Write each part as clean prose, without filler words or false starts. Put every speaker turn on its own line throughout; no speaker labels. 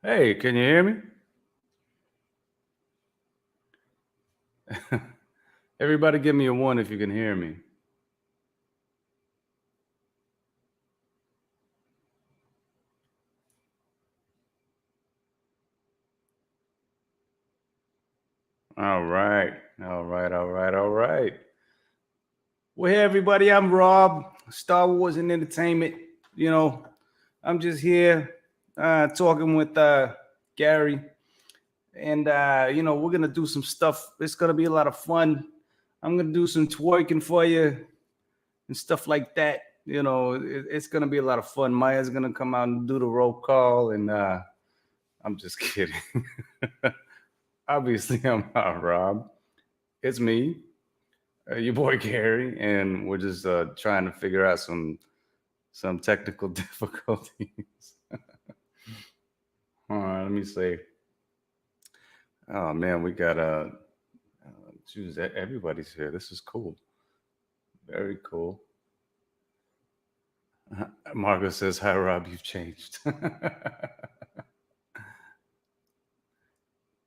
Hey, can you hear me? Everybody give me a one if you can hear me. All right. All right. All right. All right. Well, hey, everybody. I'm Rob, Star Wars and Entertainment. You know, I'm just here talking with Gary. And, we're going to do some stuff. It's going to be a lot of fun. I'm going to do some twerking for you and stuff like that. It's going to be a lot of fun. Maya's going to come out and do the roll call. And I'm just kidding. Obviously, I'm not Rob. It's me, your boy Gary, and we're just trying to figure out some technical difficulties. All right, let me see. Oh man, we got choose. Everybody's here. This is cool. Very cool. Margot says, "Hi, Rob. You've changed."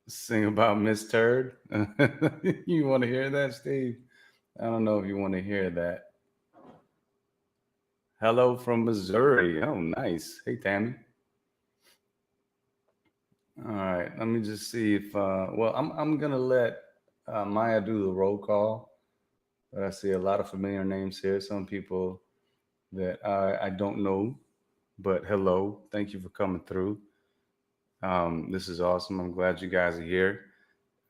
Sing about Miss Turd. You want to hear that, Steve? I don't know if you want to hear that. Hello from Missouri. Oh, nice. Hey, Tammy. All right. Let me just see if. I'm gonna let Maya do the roll call. But I see a lot of familiar names here. Some people that I don't know, but hello. Thank you for coming through. This is awesome. I'm glad you guys are here,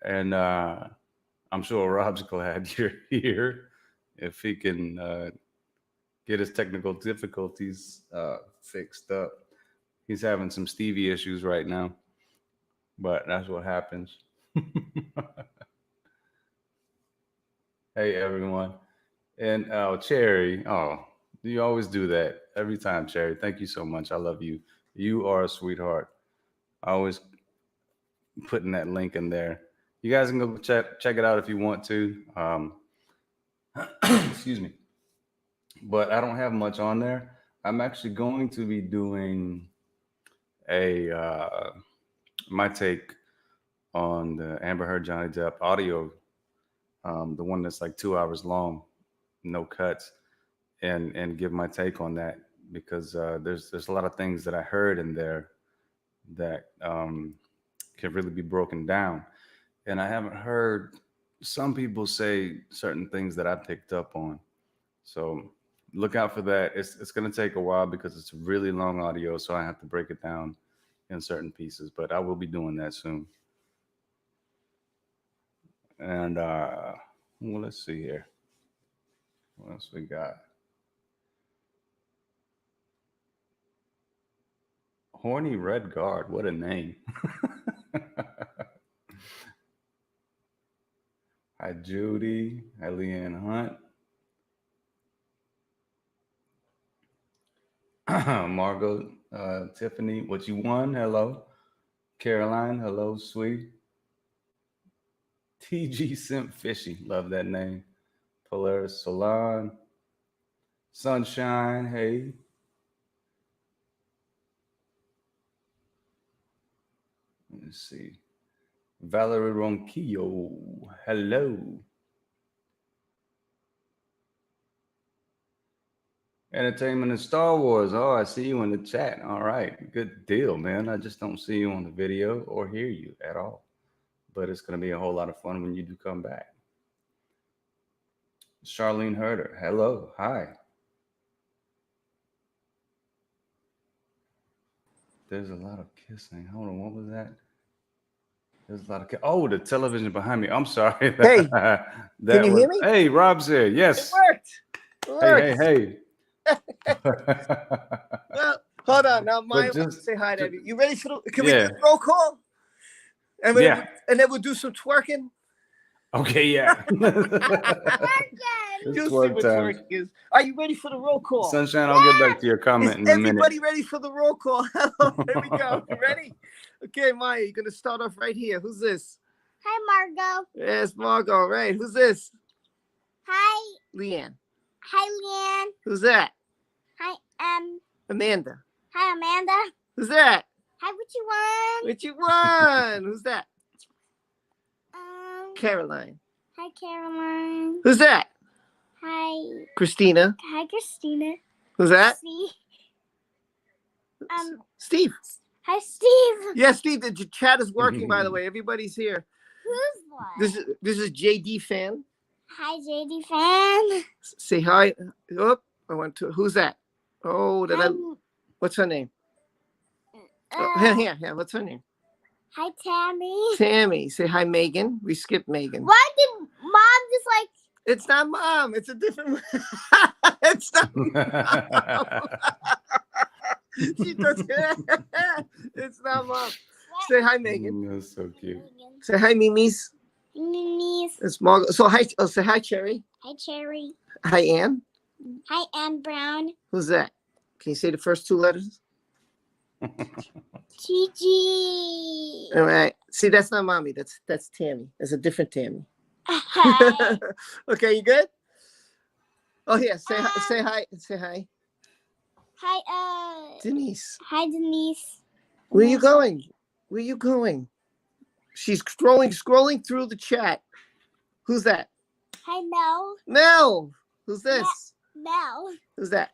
and I'm sure Rob's glad you're here. If he can get his technical difficulties fixed up. He's having some Stevie issues right now, but that's what happens. Hey, everyone. And Cherry, you always do that every time, Cherry. Thank you so much. I love you. You are a sweetheart. I always putting that link in there. You guys can go check it out if you want to. Excuse me. But I don't have much on there. I'm actually going to be doing a my take on the Amber Heard Johnny Depp audio, the one that's like 2 hours long, no cuts, and give my take on that because there's a lot of things that I heard in there that can really be broken down, and I haven't heard some people say certain things that I picked up on. So look out for that. It's going to take a while because it's really long audio, so I have to break it down in certain pieces. But I will be doing that soon. And well, let's see here. What else we got? Horny Red Guard. What a name. Hi, Judy. Hi, Leanne Hunt. Margot, Tiffany, what you won? Hello. Caroline, hello, sweet. TG Simp Fishy, love that name. Polaris Salon, Sunshine, hey. Let's see. Valerie Ronquillo, hello. Entertainment and Star Wars. Oh, I see you in the chat. All right, good deal, man. I just don't see you on the video or hear you at all. But it's going to be a whole lot of fun when you do come back. Charlene Herder, hello, hi. There's a lot of kissing. Hold on, what was that? There's a lot of oh, the television behind me. I'm sorry.
Hey,
that
can you hear me?
Hey, Rob's here. Yes.
It worked.
Hey.
Well, hold on. Now, Maya wants to say hi to everyone. You ready for the? Can we do the roll call? And then we'll do some twerking.
Okay, yeah.
You'll see what twerking is. Are you ready for the roll call?
Sunshine, I'll get back to your comment in a minute.
Everybody ready for the roll call? Here we go. You ready? Okay, Maya, you're going to start off right here. Who's this?
Hi, Margot.
Yes, Margot. Right. Who's this?
Hi.
Leanne.
Hi, Leanne.
Who's that?
Hi,
Amanda.
Hi, Amanda.
Who's that?
Hi, what you want?
What you want? Who's that? Caroline.
Hi, Caroline.
Who's that?
Hi.
Christina.
Hi, Christina.
Who's that?
See?
Steve.
Hi, Steve.
Yeah, Steve. The chat is working, by the way. Everybody's here.
Who's what?
This is JD fan.
Hi, JD fan.
Say hi. Oh, I want to. Who's that? Oh, what's her name? Yeah. What's her name?
Hi, Tammy.
Tammy. Say hi, Megan. We skipped Megan.
Why did Mom just like?
It's not Mom. It's a different. It's not Mom. She does. It's not Mom. Say hi, Megan.
That's so cute.
Say hi, Mimi's.
Mimi's.
It's Margot. So hi. Oh, say hi, Cherry.
Hi, Cherry.
Hi, Ann.
Hi, Ann Brown.
Who's that? Can you say the first two letters?
Gigi.
All right. See, that's not Mommy. That's Tammy. That's a different Tammy.
Hi.
Okay, you good? Oh yeah. Say hi. Say hi. Say hi.
Hi,
Denise.
Hi, Denise.
Where are you going? Where are you going? She's scrolling through the chat. Who's that?
Hi, Mel.
Mel. Who's this?
Mel.
Who's that?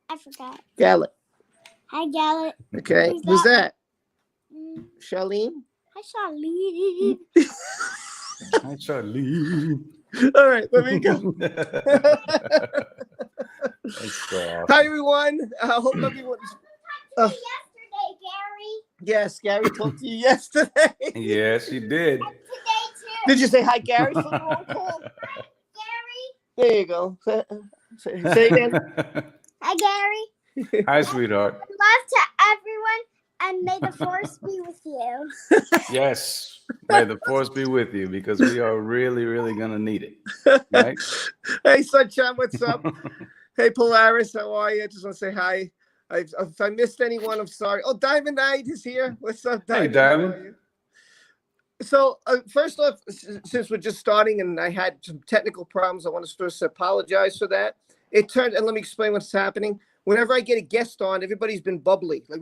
I forgot.
Gallet.
Hi, Gallet.
Okay. Who's that? Charlene.
Hi, Charlene.
Hi, Charlie.
All right, let me go. Hi, everyone. I hope everyone.
Yesterday, Gary.
Yes, Gary talked to you yesterday.
Yes, she did.
And today too.
Did you say hi, Gary? For the roll call?
Gary.
There you go. Say again.
Hi, Gary.
Hi, sweetheart.
Love to everyone, and may the force be with you.
Yes, may the force be with you because we are really, really gonna need it. Right?
Hey, Sunshine, what's up? Hey, Polaris, how are you? I just want to say hi. If I missed anyone, I'm sorry. Oh, Diamond Knight is here. What's up, Diamond?
Hey, Diamond.
So, first off, since we're just starting and I had some technical problems, I want to first apologize for that. It turned, and let me explain what's happening. Whenever I get a guest on, everybody's been bubbly, like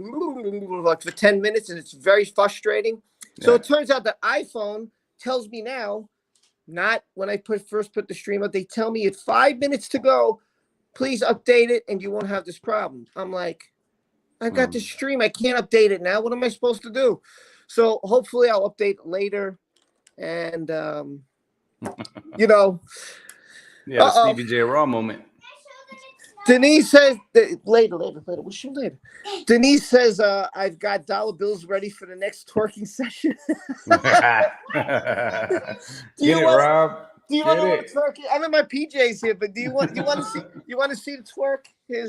for 10 minutes, and it's very frustrating. Yeah. So it turns out the iPhone tells me now, not when I first put the stream up, they tell me at 5 minutes to go, please update it and you won't have this problem. I'm like, I've got the stream. I can't update it now. What am I supposed to do? So hopefully I'll update later. And, you know.
Yeah, Stevie J Raw moment.
Denise says, later. We'll show later. Denise says, I've got dollar bills ready for the next twerking session.
Rob.
Do you want to twerk? I'm in my PJs here, but do you want to see the twerk? Yeah.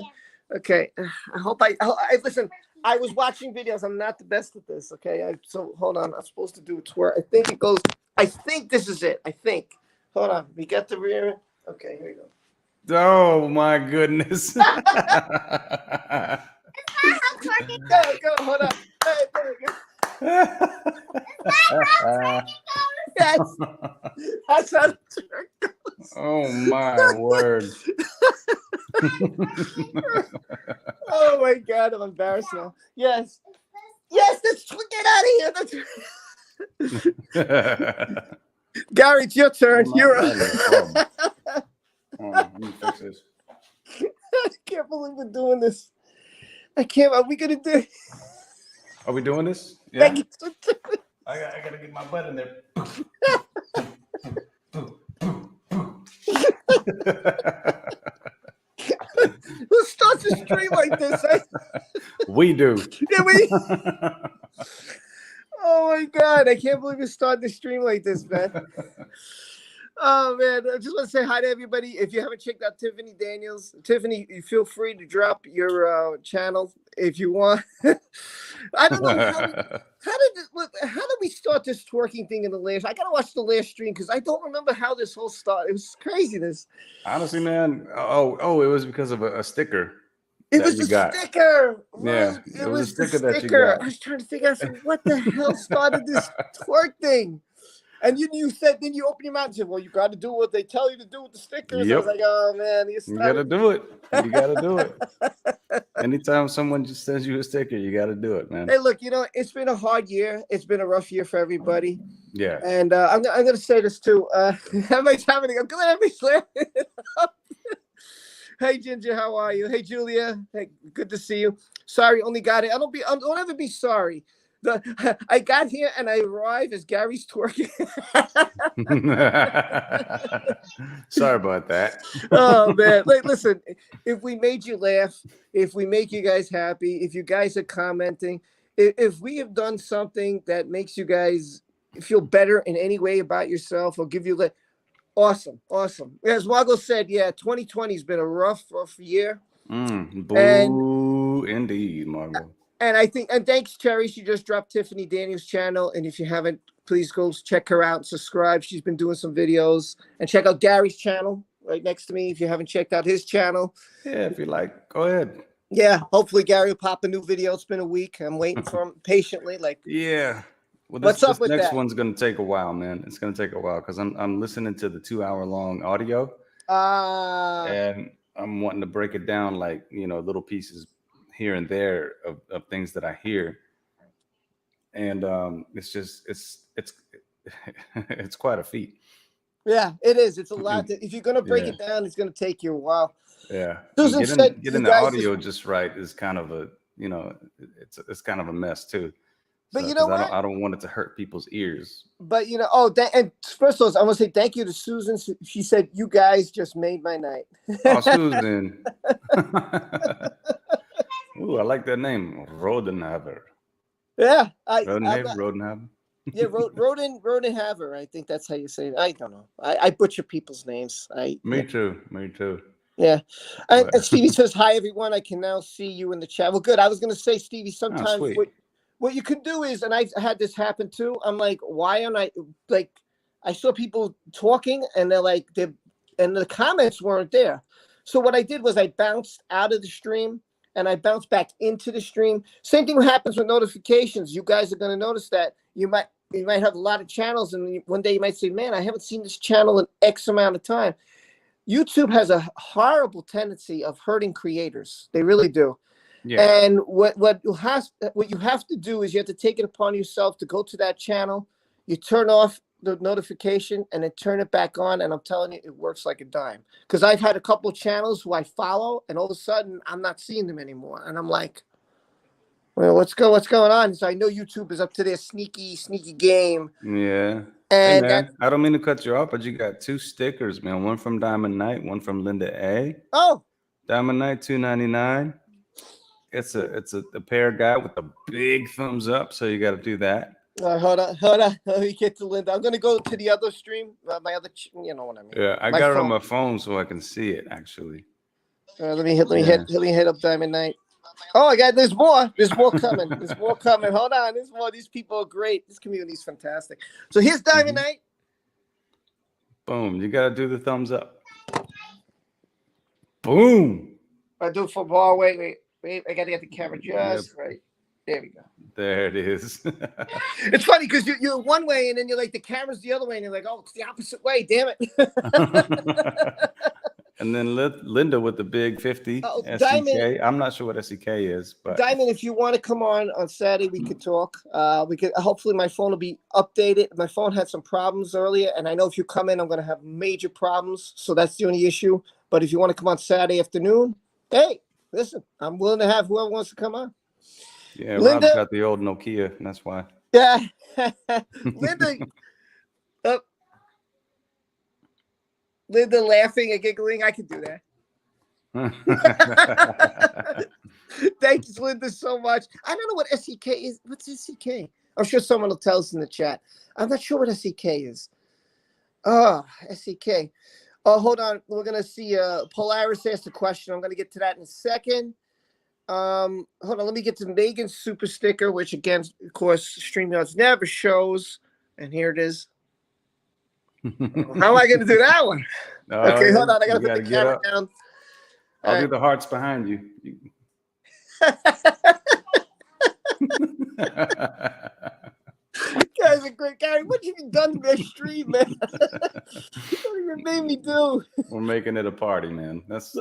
Okay. I hope I listen. I was watching videos. I'm not the best at this. Okay. So hold on. I'm supposed to do a twerk. I think it goes. I think this is it. I think. Hold on. We got the rear. Okay. Here we go.
Oh my goodness.
Go. Hold on. Hey, there we go. That's how the twerk goes.
Oh my word.
Oh my God, I'm embarrassed now. Yes, let's get out of here. Gary, it's your turn. You're up.
Let me fix this.
I can't believe we're doing this. I can't. Are we gonna do?
Are we doing this? Yeah.
I
gotta get my butt in there.
Who starts a stream like this?
We do.
Yeah, we. Oh my God! I can't believe we're starting a stream like this, man. Oh man, I just want to say hi to everybody. If you haven't checked out Tiffany Daniels, Tiffany, you feel free to drop your channel if you want. I don't know how did we start this twerking thing in the last? I gotta watch the last stream because I don't remember how this whole started. It was craziness.
Honestly, man. Oh, it was because of a sticker.
It was a sticker.
Yeah,
it was a sticker that you got. I was trying to figure out what the hell started this twerk thing. And you said, then you open your mouth and said, well, you got to do what they tell you to do with the stickers. Yep. I was like, oh, man.
You got to do it. You got to do it. Anytime someone just sends you a sticker, you got to do it, man.
Hey, look, it's been a hard year. It's been a rough year for everybody.
Yeah.
And I'm going to say this too. Everybody's having. I'm glad everybody's laughing. Hey, Ginger, how are you? Hey, Julia. Hey, good to see you. Sorry, only got it. Don't ever be sorry. I got here and I arrived as Gary's twerking.
Sorry about that.
Oh man, listen, if we made you laugh, if we make you guys happy, if you guys are commenting, if we have done something that makes you guys feel better in any way about yourself or give you awesome. As Wago said, yeah, 2020 has been a rough year.
Boo, indeed, Margo.
And thanks, Cherry. She just dropped Tiffany Daniels' channel. And if you haven't, please go check her out and subscribe. She's been doing some videos. And check out Gary's channel right next to me if you haven't checked out his channel.
Yeah, if you like, go ahead.
Yeah, hopefully Gary will pop a new video. It's been a week. I'm waiting for him patiently.
Yeah. Well,
what's up with
next
that?
one's going to take a while, man. It's going to take a while because I'm listening to the 2-hour-long audio. And I'm wanting to break it down little pieces here and there of things that I hear. And it's quite a feat.
Yeah, it is. It's a lot. If you're going to break it down, it's going to take you a while.
Yeah.
Susan said
getting the audio just right is kind of a, it's kind of a mess too.
But you know what?
I don't want it to hurt people's ears.
But and first of all, I want to say thank you to Susan. She said, you guys just made my night.
Oh, Susan. Ooh, I like that name. Rodenhaver.
Yeah.
Rodenhaver.
Yeah, Rodenhaver. I think that's how you say it. I don't know. I butcher people's names.
Me too.
Yeah. And Stevie says, hi, everyone. I can now see you in the chat. Well, good. I was going to say, Stevie, sometimes what you can do is, and I had this happen too. I'm like, why am I I saw people talking and and the comments weren't there. So what I did was I bounced out of the stream and I bounced back into the stream. Same thing happens with notifications. You guys are going to notice that you might have a lot of channels, and one day you might say, man, I haven't seen this channel in X amount of time. YouTube has a horrible tendency of hurting creators. They really do. Yeah. And what you have to do is you have to take it upon yourself to go to that channel. You turn off the notification and then turn it back on. And I'm telling you, it works like a dime. Because I've had a couple of channels who I follow, and all of a sudden I'm not seeing them anymore. And I'm like, well, what's going on? So I know YouTube is up to their sneaky game.
Yeah.
And
hey man, I don't mean to cut you off, but you got 2 stickers, man. One from Diamond Knight, one from Linda A.
Oh.
Diamond Knight, $2.99. It's a pair guy with a big thumbs up, so you got to do that.
Hold on. Let me get to Linda. I'm gonna go to the other stream. My other, you know what I mean.
Yeah, I got it on my phone so I can see it actually.
Let me hit up Diamond Knight. Oh, there's more. There's more coming. There's more coming. Hold on. There's more. These people are great. This community is fantastic. So here's Diamond Knight.
Boom. You got to do the thumbs up. Boom.
I do football. Wait. I got to get the camera just right. There we go.
There it is.
It's funny because you're one way and then you're like, the camera's the other way. And you're like, oh, it's the opposite way. Damn it.
And then Linda with the big 50 SEK.
Diamond,
I'm not sure what SEK is, but
Diamond, if you want to come on Saturday, we could talk. We could hopefully my phone will be updated. My phone had some problems earlier, and I know if you come in, I'm going to have major problems. So that's the only issue. But if you want to come on Saturday afternoon, hey, listen, I'm willing to have whoever wants to come on.
Yeah, Linda, Rob's got the old Nokia, and that's why.
Yeah, Linda. Linda laughing and giggling. I can do that. Thanks, Linda, so much. I don't know what SEK is. What's SEK? I'm sure someone will tell us in the chat. I'm not sure what SEK is. Oh, SEK. Oh, hold on. We're going to see Polaris asked a question. I'm going to get to that in a second. Hold on. Let me get to Megan's super sticker, which, again, of course, StreamYards never shows. And here it is. How am I going to do that one? Okay, hold on. I got to put the camera down.
I'll do the hearts behind you.
Guys are great. Gary, what have you done to this stream, man? What you made me do?
We're making it a party, man. That's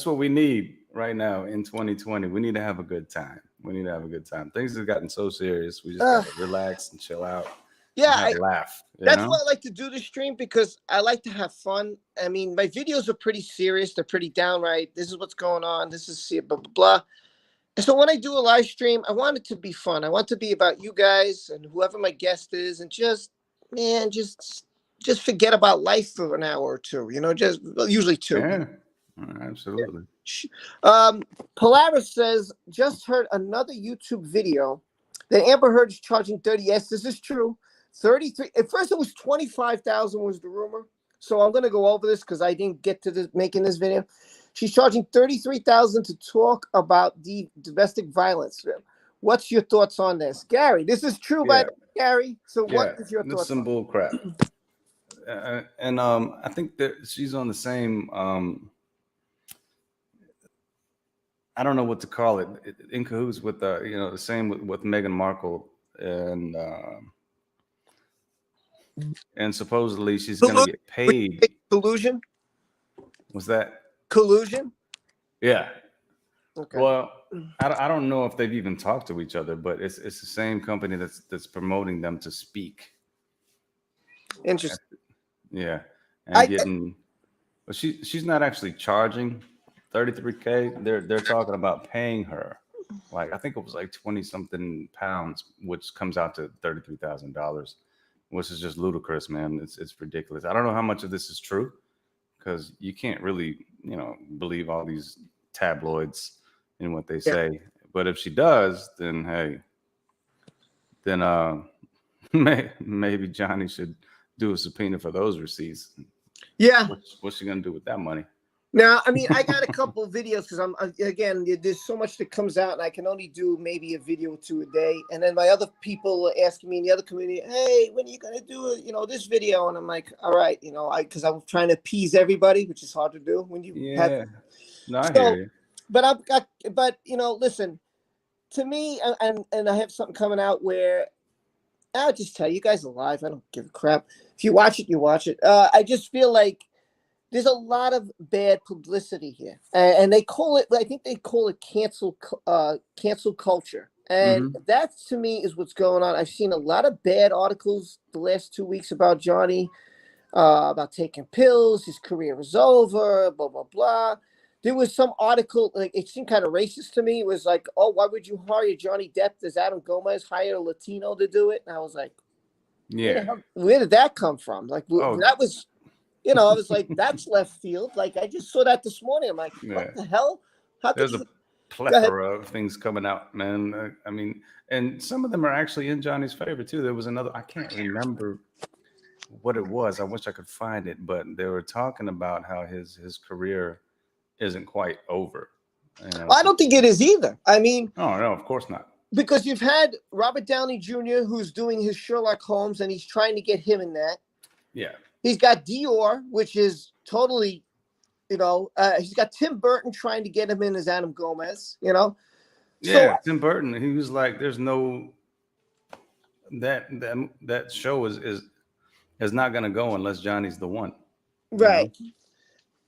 what we need. right now in 2020, we need to have a good time. We need to have a good time. Things have gotten so serious. We just
Uh,
got to relax and chill out
yeah,
and have a laugh. You
that's
know?
why I like to do the stream because I like to have fun. I mean, my videos are pretty serious. They're pretty downright. This is what's going on. This is blah, blah, blah. And so when I do a live stream, I want it to be fun. I want it to be about you guys and whoever my guest is, and just man, just forget about life for an hour or two. You know, just usually two.
Yeah, absolutely.
Polaris says just heard another YouTube video that Amber Heard is charging 30. Yes, this is true. 33. At first, it was 25,000 was the rumor. So I'm gonna go over this because I didn't get to making this video. She's charging 33,000 to talk about the domestic violence. What's your thoughts on this, Gary? This is true, by Gary. So what is your
This
thoughts?
is some bull crap. And I think that she's on the same. I don't know what to call it. In cahoots with the same with Meghan Markle and supposedly she's gonna get paid.
Collusion.
Was that
collusion?
Yeah.
Okay.
Well, I don't know if they've even talked to each other, but it's the same company that's promoting them to speak.
Interesting.
Yeah, and but she's not actually charging $33K. They're talking about paying her, like I think it was like 20 something pounds, which comes out to $33,000, which is just ludicrous, man. It's ridiculous. I don't know how much of this is true because you can't really believe all these tabloids and what they say. But if she does, then hey, then maybe Johnny should do a subpoena for those receipts.
Yeah.
What's she gonna do with that money?
Now, I mean, I got a couple of videos because again, there's so much that comes out, and I can only do maybe a video or two a day. And then my other people are asking me in the other community, "Hey, when are you gonna do this video?" And I'm like, "All right, because I'm trying to appease everybody, which is hard to do when you have."
No, I hear you.
But listen, to me, and I have something coming out where I'll just tell you guys are live. I don't give a crap. If you watch it, you watch it. I just feel like there's a lot of bad publicity here, and they call it. I think they call it cancel culture, and that to me is what's going on. I've seen a lot of bad articles the last 2 weeks about Johnny, about taking pills. His career is over. Blah blah blah. There was some article, like it seemed kind of racist to me. It was like, "Oh, why would you hire Johnny Depp? Does Adam Gomez hire a Latino to do it?" And I was like, where did that come from? Like that was, I was like, that's left field. Like I just saw that this morning. I'm like, what the hell?
There's a plethora of things coming out, man. I mean, and some of them are actually in Johnny's favor too. There was another, I can't remember what it was. I wish I could find it, but they were talking about how his career isn't quite over.
I don't think it is either. I mean,
no, of course not.
Because you've had Robert Downey Jr., who's doing his Sherlock Holmes, and he's trying to get him in that.
Yeah.
He's got Dior, which is totally, he's got Tim Burton trying to get him in as Adam Gomez,
Yeah, so, Tim Burton, he was like, there's no, that show is not going to go unless Johnny's the one.
Right.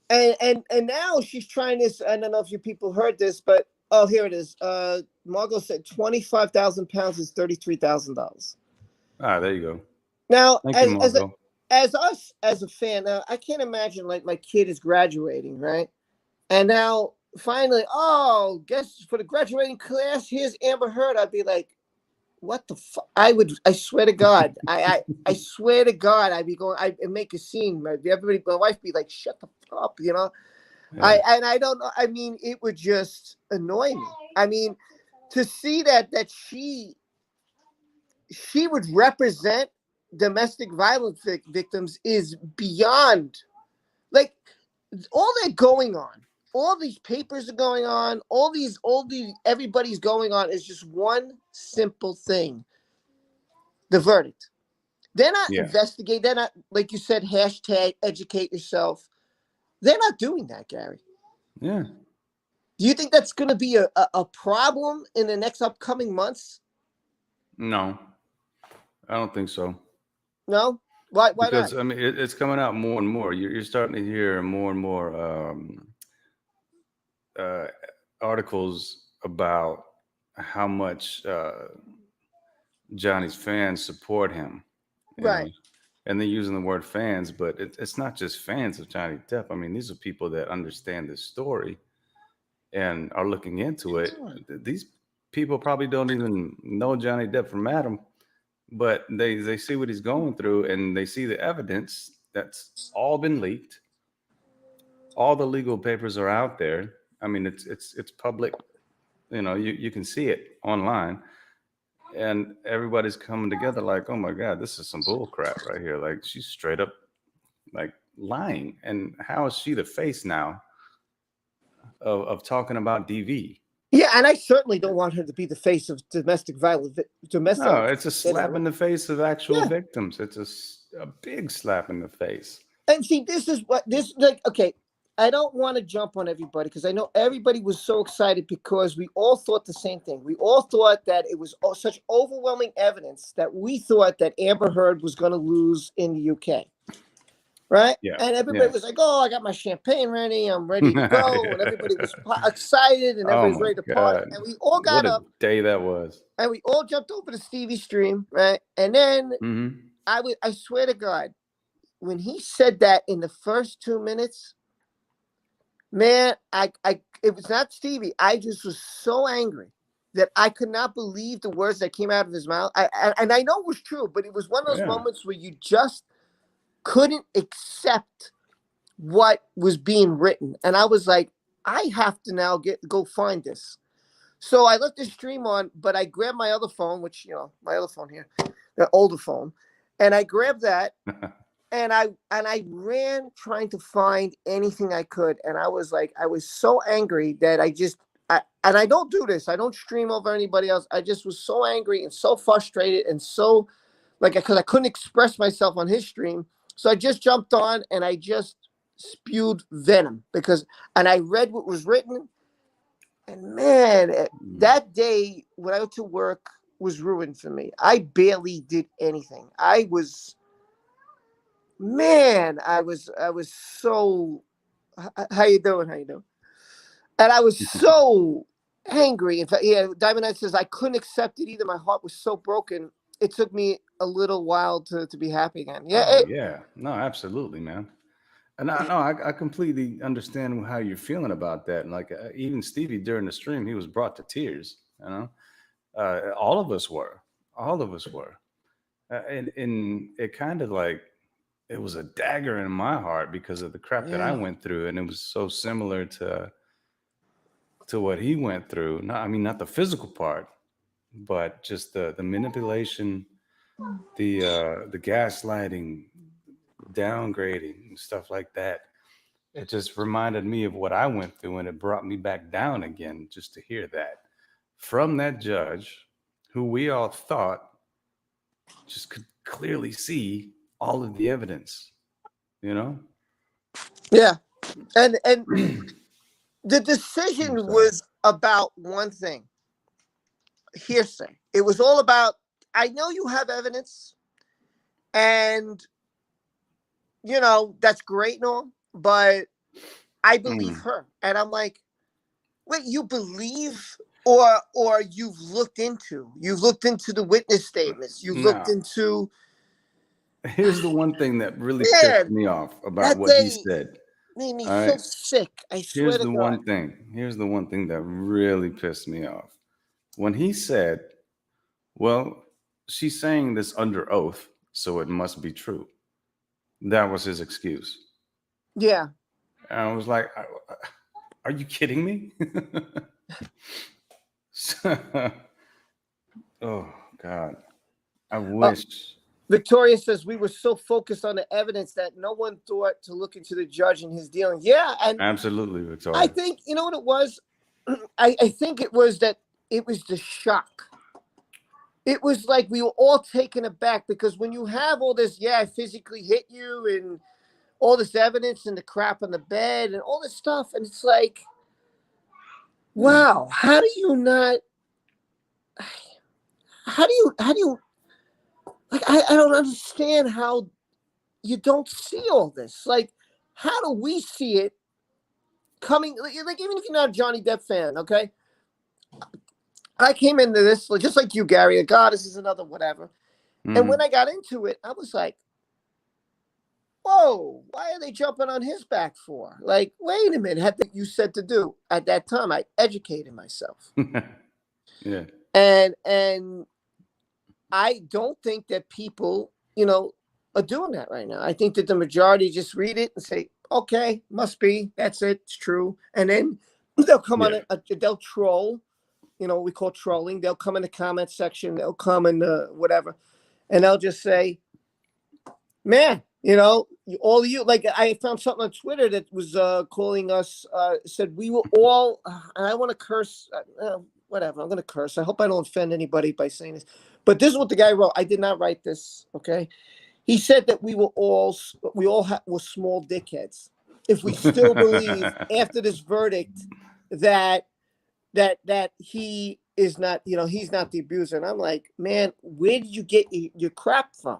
And now she's trying this. I don't know if you people heard this, but oh, here it is. Margot said 25,000 pounds is $33,000.
Ah, there you go.
Now, as a fan, I can't imagine like my kid is graduating, right? And now finally, guess for the graduating class, here's Amber Heard. I'd be like, what the fuck? I swear to God, I swear to God, I'd be going, I'd make a scene. Everybody, my wife be like, shut the fuck up, Yeah. I don't know. I mean, it would just annoy me. I mean, to see that she would represent domestic violence victims is beyond. Like, all that going on, all these papers are going on, all these everybody's going on is just one simple thing: the verdict. They're not investigating. They're not, like you said, hashtag educate yourself. They're not doing that, Gary.
Yeah.
Do you think that's going to be a problem in the next upcoming months?
No, I don't think so.
No? Why
because,
not?
I mean, it's coming out more and more. You're starting to hear more and more articles about how much Johnny's fans support him, you know,
Right.
and they're using the word fans, but it's not just fans of Johnny Depp. I mean, these are people that understand this story and are looking into it. These people probably don't even know Johnny Depp from Adam, but they see what he's going through and they see the evidence that's all been leaked. All the legal papers are out there. I mean, it's public. You know, you can see it online, and everybody's coming together like, oh my god, this is some bull crap right here. Like she's straight up like lying. And how is she the face now of talking about DV?
Yeah, and I certainly don't want her to be the face of domestic violence.
No, it's a slap in the face of actual
Yeah.
victims. It's a big slap in the face.
And see, this is what this like. Okay, I don't want to jump on everybody because I know everybody was so excited because we all thought the same thing. We all thought that it was such overwhelming evidence that we thought that Amber Heard was going to lose in the UK. Right?
Yeah.
And everybody was like, oh, I got my champagne ready. I'm ready to go. And everybody was excited and everybody's ready to party. And we all got up.
Day that was.
And we all jumped over to Stevie's stream. Right. And then
Mm-hmm.
I swear to God, when he said that in the first 2 minutes, man, it was not Stevie. I just was so angry that I could not believe the words that came out of his mouth. And I know it was true, but it was one of those moments where you just couldn't accept what was being written. And I was like, I have to now go find this. So I left the stream on, but I grabbed my other phone, which, you know, my other phone here, the older phone. And I grabbed that and I ran trying to find anything I could. And I was like, I was so angry that and I don't do this. I don't stream over anybody else. I just was so angry and so frustrated and so because I couldn't express myself on his stream. So I just jumped on and I just spewed venom and I read what was written. And man, that day when I went to work was ruined for me. I barely did anything. I was so, how you doing? And I was so angry. In fact, Diamond Knight says I couldn't accept it either. My heart was so broken. It took me a little while to be happy again. Yeah.
No, absolutely, man. And I completely understand how you're feeling about that. And like even Stevie during the stream, he was brought to tears. You know, all of us were. And it kind of like it was a dagger in my heart because of the crap that I went through, and it was so similar to what he went through. Not the physical part, but just the manipulation, the gaslighting, downgrading, and stuff like that. It just reminded me of what I went through, and it brought me back down again just to hear that from that judge who we all thought just could clearly see all of the evidence, you know?
Yeah. And the decision was about one thing. Hearsay. It was all about, I know you have evidence and, you know, that's great and all, but I believe her. And I'm like, wait, you believe or you've looked into the witness statements. You've looked into.
Here's the one thing that really pissed me off about what he said.
Made me so sick. I swear
Here's
to
the
God.
one thing. Here's the one thing that really pissed me off. When he said, well, she's saying this under oath, so it must be true. That was his excuse.
Yeah.
And I was like, are you kidding me? Oh, God. I wish.
Victoria says we were so focused on the evidence that no one thought to look into the judge and his dealings. Yeah. And
absolutely, Victoria.
I think, you know what it was? I think it was that it was the shock. It was like we were all taken aback because when you have all this, I physically hit you and all this evidence and the crap on the bed and all this stuff. And it's like, wow, how do you, like, I don't understand how you don't see all this. Like, how do we see it? coming, like even if you're not a Johnny Depp fan, okay? I came into this just like you, Gary. God, this is another whatever. And when I got into it, I was like, whoa, why are they jumping on his back for? Like, wait a minute, you said to do at that time? I educated myself.
Yeah.
And I don't think that people, are doing that right now. I think that the majority just read it and say, okay, must be, that's it, it's true. And then they'll come on they'll troll, what we call trolling. They'll come in the comment section, they'll come in whatever, and they'll just say, man, all of you, like I found something on Twitter that was calling us, said we were all, and I want to curse, whatever, I'm going to curse. I hope I don't offend anybody by saying this, but this is what the guy wrote. I did not write this, okay? He said that we all were small dickheads. If we still believe after this verdict that he is not, he's not the abuser. And I'm like, man, where did you get your crap from?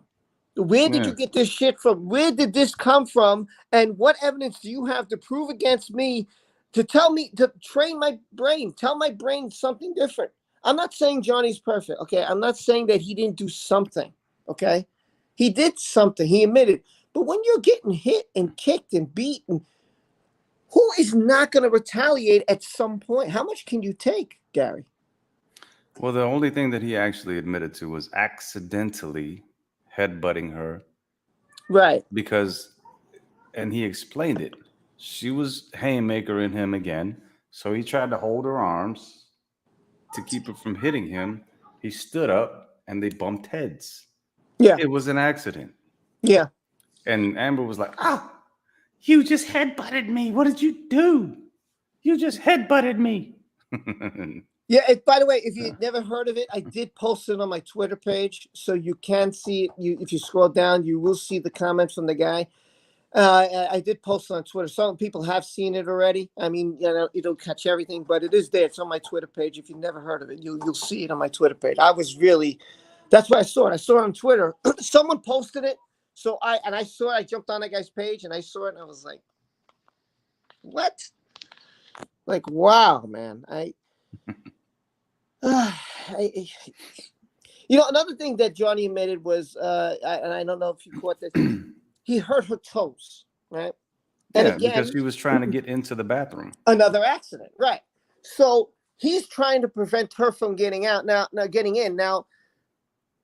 Where did you get this shit from? Where did this come from? And what evidence do you have to prove against me to tell me, to train my brain, tell my brain something different? I'm not saying Johnny's perfect, okay? I'm not saying that he didn't do something, okay? He did something, he admitted. But when you're getting hit and kicked and beaten, who is not going to retaliate at some point? How much can you take, Gary?
Well, the only thing that he actually admitted to was accidentally headbutting her.
Right.
And he explained it. She was haymakering him again. So he tried to hold her arms to keep her from hitting him. He stood up and they bumped heads.
Yeah.
It was an accident.
Yeah.
And Amber was like, oh, you just headbutted me. What did you do? You just headbutted me.
Yeah. By the way, if you've never heard of it, I did post it on my Twitter page. So you can see it. If you scroll down, you will see the comments from the guy. I did post it on Twitter. Some people have seen it already. I mean, you don't catch everything, but it is there. It's on my Twitter page. If you've never heard of it, you'll see it on my Twitter page. That's where I saw it. I saw it on Twitter. Someone posted it. So I saw it. I jumped on that guy's page and I saw it and I was like, what? Like, wow, man. Another thing that Johnny admitted was, and I don't know if you caught this, he hurt her toes, right? And
yeah,
again,
because she was trying to get into the bathroom.
Another accident, right? So he's trying to prevent her from getting out. Now getting in. Now,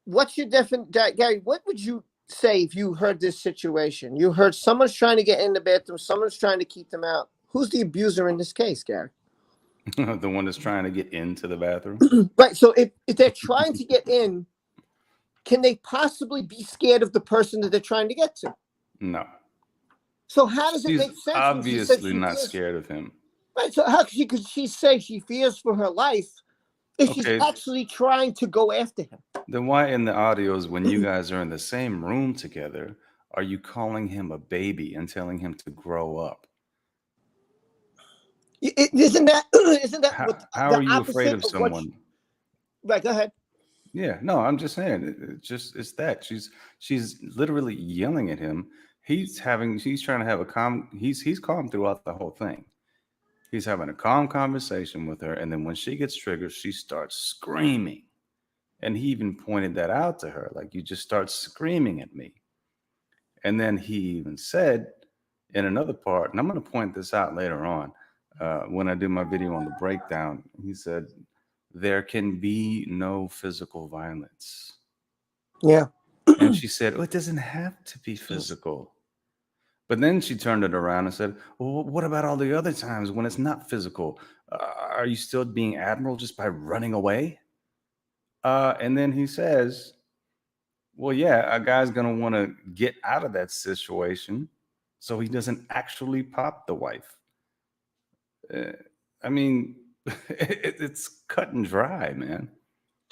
what's your Gary? What would you say if you heard this situation? You heard someone's trying to get in the bathroom, someone's trying to keep them out. Who's the abuser in this case, Gary?
The one that's trying to get into the bathroom.
Right. So if they're trying to get in, can they possibly be scared of the person that they're trying to get to?
No.
So how does it make sense?
Obviously not scared of him.
Right. So how could she say she fears for her life if she's actually trying to go after him?
Then why in the audios, when you guys are in the same room together, are you calling him a baby and telling him to grow up?
Isn't that
how are you afraid of someone?
Right, go ahead.
Yeah, no, I'm just saying it's that she's literally yelling at him. He's trying to have a calm. He's calm throughout the whole thing. He's having a calm conversation with her, and then when she gets triggered, she starts screaming. And he even pointed that out to her, like, you just start screaming at me. And then he even said in another part, and I'm going to point this out later on when I do my video on the breakdown, he said, there can be no physical violence.
Yeah.
And she said, oh, it doesn't have to be physical. But then she turned it around and said, well, what about all the other times when it's not physical? Are you still being admiral just by running away? And then he says, well, yeah, a guy's going to want to get out of that situation so he doesn't actually pop the wife. I mean, it's cut and dry, man.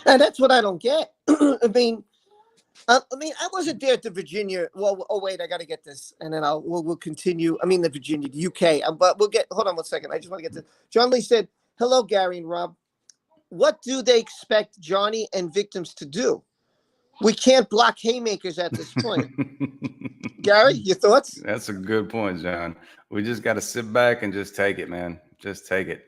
And that's what I don't get. I mean, I wasn't there at the Virginia. Well, oh wait, I got to get this, and then we'll continue. I mean, the Virginia, the UK. But we'll get. Hold on 1 second. I just want to get this. John Lee said, "Hello, Gary and Rob. What do they expect Johnny and victims to do? We can't block haymakers at this point." Gary, your thoughts?
That's a good point, John. We just got to sit back and just take it, man. Just take it.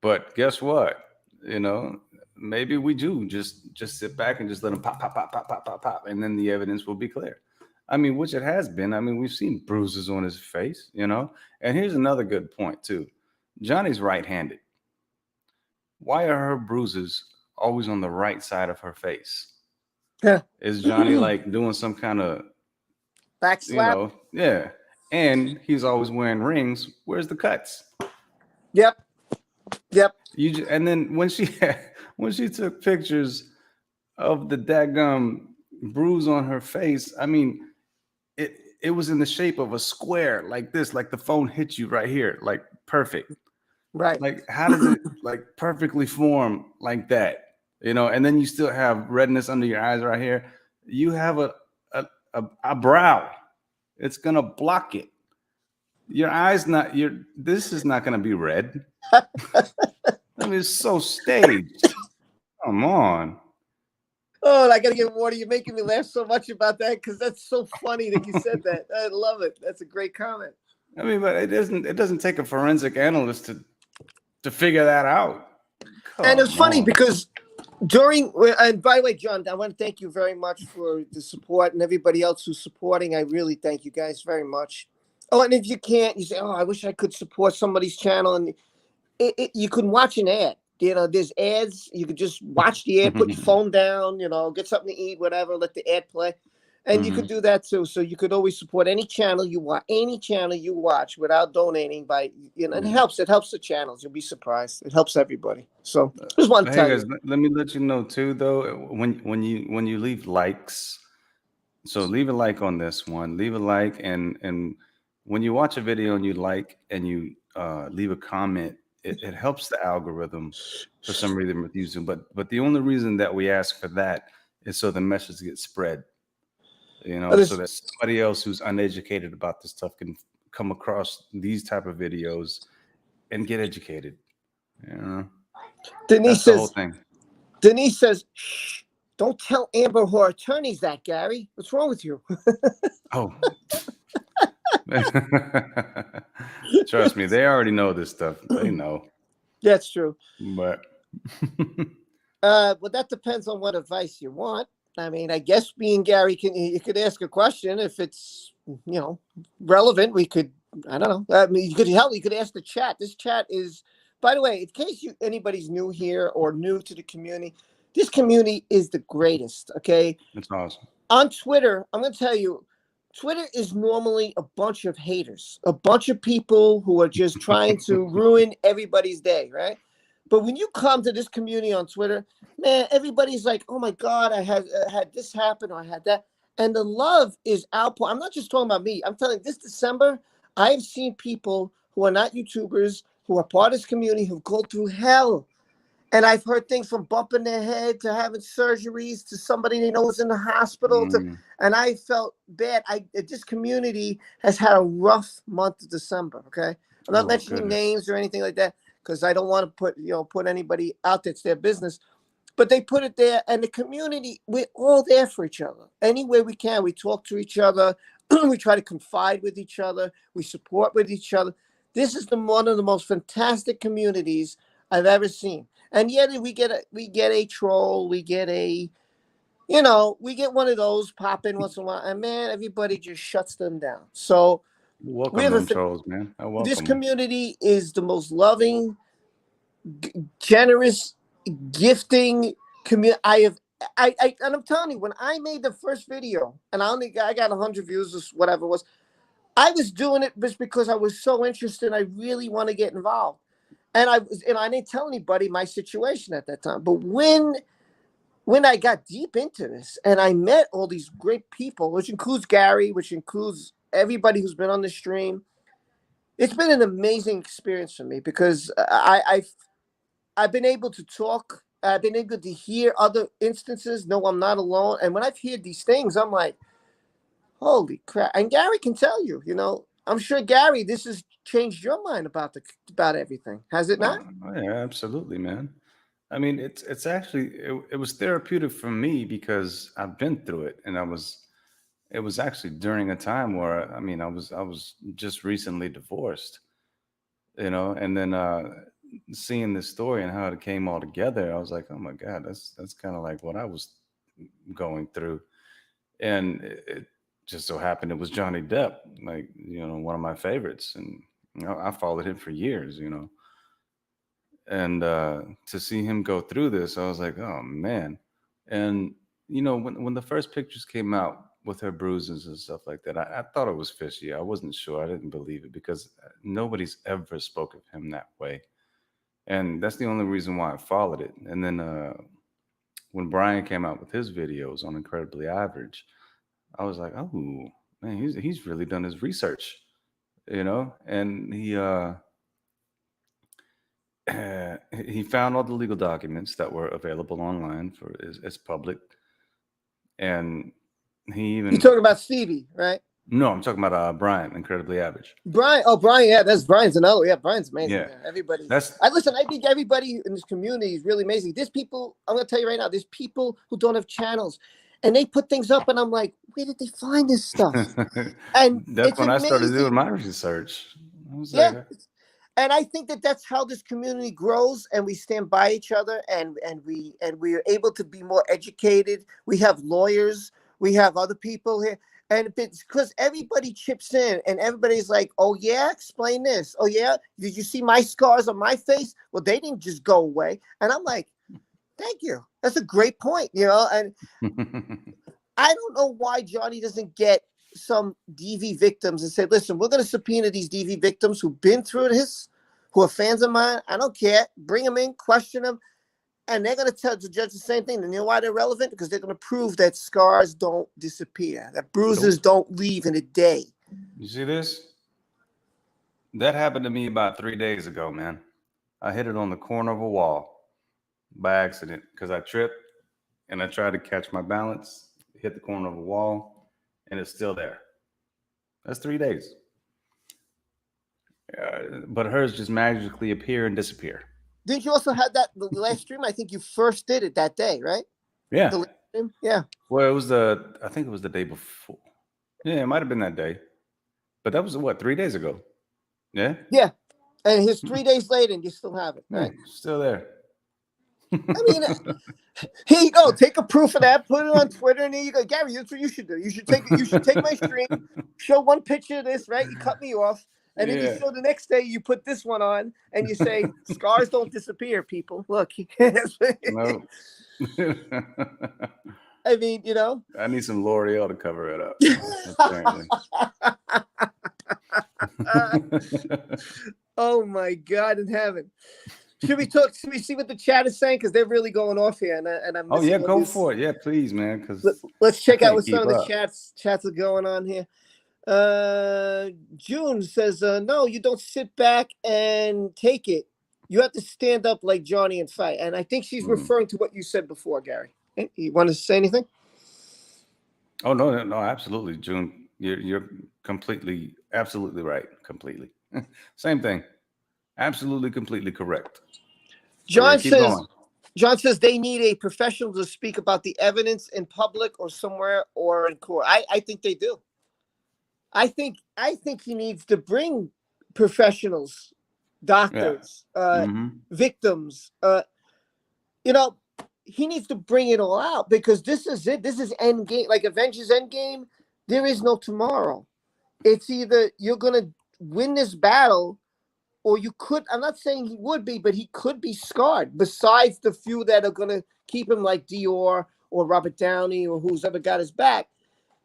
But guess what? You know, maybe we do just sit back and just let them pop, pop, pop, pop, pop, pop, pop, and then the evidence will be clear. I mean, which it has been. I mean, we've seen bruises on his face, you know. And here's another good point too. Johnny's right-handed. Why are her bruises always on the right side of her face?
Yeah.
Is Johnny like doing some kind of
Back
you
slap.
know? Yeah. And he's always wearing rings. Where's the cuts?
Yep.
And then when she took pictures of the daggum bruise on her face, I mean, it was in the shape of a square like this, like the phone hit you right here, like perfect.
Right.
Like, how does it like perfectly form like that? You know, and then you still have redness under your eyes right here. You have a brow. It's gonna block it. Your eyes not your. This is not gonna be red. I mean, it's so staged. Come on.
Oh, I gotta get water. You're making me laugh so much about that because that's so funny that you said that. I love it. That's a great comment.
I mean, but it doesn't take a forensic analyst to figure that out.
And it's funny because and by the way, John, I want to thank you very much for the support and everybody else who's supporting. I really thank you guys very much. Oh, and if you can't, you say, "Oh, I wish I could support somebody's channel," and you can watch an ad. You know, there's ads. You could just watch the ad, put your phone down, you know, get something to eat, whatever, let the ad play. And you could do that too. So you could always support any channel you watch without donating by, you know, it helps. It helps the channels. You'll be surprised. It helps everybody. So just want to tell
guys,
you.
let me let you know too, though, when you leave likes, so leave a like on this one, leave a like, and when you watch a video and you like and you leave a comment, it helps the algorithm for some reason with YouTube. But the only reason that we ask for that is so the message gets spread, you know, so that somebody else who's uneducated about this stuff can come across these type of videos and get educated. You know,
Denise
the whole thing.
Denise says, "Shh, don't tell Amber who her attorney's that, Gary. What's wrong with you?"
Oh. Trust me, they already know this stuff. They know.
That's true.
But
but that depends on what advice you want. I mean, I guess being Gary, you could ask a question if it's, you know, relevant. We could, I don't know. I mean, you could ask the chat. This chat is, by the way, in case anybody's new here or new to the community, this community is the greatest. Okay,
it's awesome.
On Twitter, I'm going to tell you, Twitter is normally a bunch of haters, a bunch of people who are just trying to ruin everybody's day, right? But when you come to this community on Twitter, man, everybody's like, "Oh my God, I had this happen, or I had that," and the love is outpouring. I'm not just talking about me. I'm telling you, this December, I've seen people who are not YouTubers, who are part of this community, who go through hell. And I've heard things from bumping their head to having surgeries to somebody they know is in the hospital. And I felt bad. This community has had a rough month of December. Okay, I'm not mentioning names or anything like that because I don't want to put anybody out there. It's their business. But they put it there, and the community, we're all there for each other. Any way we can, we talk to each other. We try to confide with each other. We support with each other. This is one of the most fantastic communities I've ever seen. And yet we get a troll, we get one of those pop in once in a while, and man, everybody just shuts them down. So
welcome them trolls, man. I welcome
this community is the most loving, generous, gifting community and I'm telling you, when I made the first video, and I got 100 views or whatever it was, I was doing it just because I was so interested. I really want to get involved. And I didn't tell anybody my situation at that time. But when I got deep into this and I met all these great people, which includes Gary, which includes everybody who's been on the stream, it's been an amazing experience for me because I've been able to talk. I've been able to hear other instances. No, I'm not alone. And when I've heard these things, I'm like, holy crap. And Gary can tell you, I'm sure, Gary, this has changed your mind about everything, has it not?
Yeah, absolutely, man. I mean, it's actually it was therapeutic for me because I've been through it, and I was it was actually during a time where I mean, I was just recently divorced, you know, and then seeing this story and how it came all together, I was like, oh my God, that's kind of like what I was going through. And it just so happened it was Johnny Depp, like, you know, one of my favorites. And you know, I followed him for years, you know. And to see him go through this, I was like, oh man. And you know, when the first pictures came out with her bruises and stuff like that, I thought it was fishy. I wasn't sure. I didn't believe it because nobody's ever spoke of him that way. And that's the only reason why I followed it. And then when Brian came out with his videos on Incredibly Average, I was like, oh man, he's really done his research, you know. And he found all the legal documents that were available online for as public, and he even
You talking about Stevie, right?
no, I'm talking about Brian, Incredibly Average.
Brian, oh Brian, yeah, that's Brian's another. Yeah, Brian's amazing.
Yeah.
Yeah. Everybody.
That's
I listen. I think everybody in this community is really amazing. There's people. I'm gonna tell you right now. There's people who don't have channels, and they put things up, and I'm like, where did they find this stuff? And
that's
it's
when I started
amazing.
doing my research. I was
Yeah.
like,
And I think that that's how this community grows, and we stand by each other, and we are able to be more educated. We have lawyers, we have other people here, and it's because everybody chips in, and everybody's like, "Oh yeah, explain this. Oh yeah, did you see my scars on my face? Well, they didn't just go away." And I'm like, "Thank you. That's a great point." You know, and I don't know why Johnny doesn't get some DV victims and say, listen, we're going to subpoena these DV victims who've been through this, who are fans of mine. I don't care. Bring them in, question them. And they're going to tell the judge the same thing. And you know why they're relevant? Because they're going to prove that scars don't disappear, that bruises don't leave in a day.
You see this? That happened to me about 3 days ago, man. I hit it on the corner of a wall by accident because I tripped and I tried to catch my balance, hit the corner of a wall, and it's still there. That's 3 days. But hers just magically appear and disappear.
Didn't you also have that the last stream? I think you first did it that day, right?
Yeah.
The live stream? Yeah.
Well, I think it was the day before. Yeah, it might have been that day. But that was what, 3 days ago? Yeah?
Yeah. And it's 3 days later and you still have it, right?
Yeah, still there.
I mean, here you go. Take a proof of that, put it on Twitter, and there you go. Gary, that's what you should do. You should take my stream, show one picture of this, right? You cut me off, and then you show the next day you put this one on, and you say, scars don't disappear, people. Look.
No.
I mean, you know.
I need some L'Oreal to cover it up. Apparently.
Oh my God in heaven. Should we see what the chat is saying? Because they're really going off here. And I'm
oh, yeah, go for it. Yeah, please, man.
Let's check out what some of the chats are going on here. June says, no, you don't sit back and take it. You have to stand up like Johnny and fight. And I think she's referring to what you said before, Gary. You want to say anything?
Oh, no, absolutely, June. You're absolutely right. Completely. Same thing. Absolutely, completely correct.
John says they need a professional to speak about the evidence in public or somewhere or in court. I think they do. I think he needs to bring professionals, doctors, victims. You know, he needs to bring it all out because this is it. This is Endgame, like Avengers Endgame. There is no tomorrow. It's either you're gonna win this battle, or you could. I'm not saying he would be, but he could be scarred. Besides the few that are gonna keep him, like Dior or Robert Downey or who's ever got his back.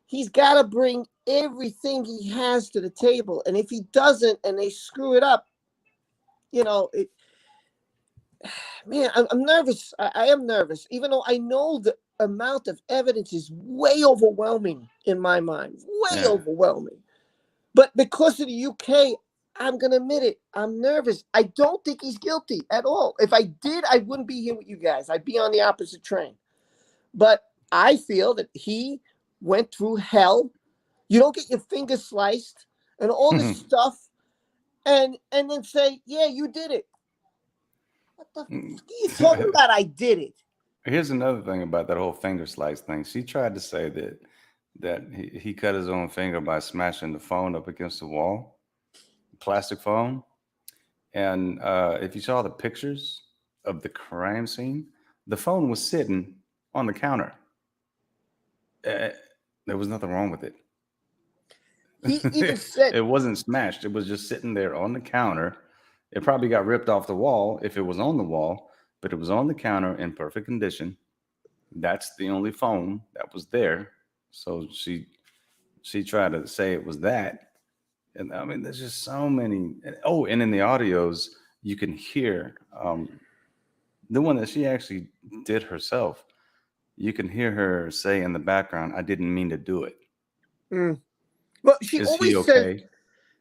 He's got to bring everything he has to the table, and if he doesn't, and they screw it up, you know, man, I'm nervous. I am nervous, even though I know the amount of evidence is way overwhelming in my mind, way overwhelming. But because of the UK, I'm going to admit it. I'm nervous. I don't think he's guilty at all. If I did, I wouldn't be here with you guys. I'd be on the opposite train. But I feel that he went through hell. You don't get your finger sliced and all this stuff and then say, yeah, you did it. What the fuck are you talking about? I did it.
Here's another thing about that whole finger slice thing. She tried to say that that he cut his own finger by smashing the phone up against the wall, plastic phone. And if you saw the pictures of the crime scene, the phone was sitting on the counter. Uh, there was nothing wrong with it.
He even said,
It wasn't smashed. It was just sitting there on the counter. It probably got ripped off the wall if it was on the wall, but it was on the counter in perfect condition. That's the only phone that was there. So she tried to say it was that. And I mean, there's just so many. Oh, and in the audios, you can hear the one that she actually did herself. You can hear her say in the background, "I didn't mean to do it."
mm. Well,
Is he okay?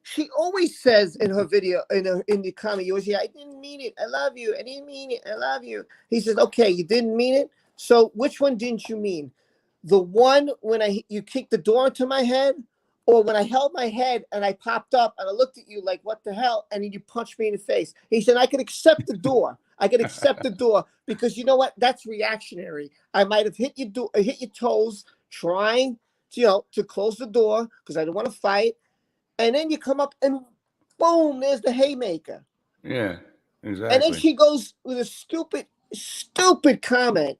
she always says in her video, in the comment, I didn't mean it. I love you. I didn't mean it. I love you. He says, okay, you didn't mean it. So which one didn't you mean? The one when you kicked the door into my head, or when I held my head and I popped up and I looked at you like, what the hell? And then you punched me in the face. He said, I could accept the door. I could accept the door because you know what? That's reactionary. I might have hit your toes trying to close the door because I didn't want to fight. And then you come up and boom, there's the haymaker.
Yeah, exactly.
And then she goes with a stupid comment.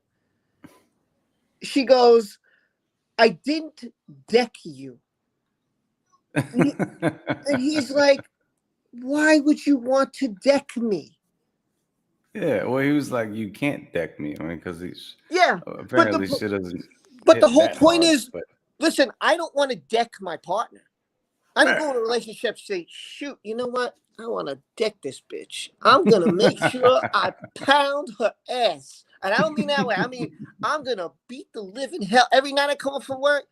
She goes, I didn't deck you. And he's like, why would you want to deck me?
Yeah, well, he was like, you can't deck me. I mean, because he's
apparently
she doesn't.
But the whole
that
point
hard,
is, listen, I don't want to deck my partner. I don't go in a relationship say, shoot, you know what? I want to deck this bitch. I'm going to make sure I pound her ass. And I don't mean that way. I mean, I'm going to beat the living hell. Every night I come home from work,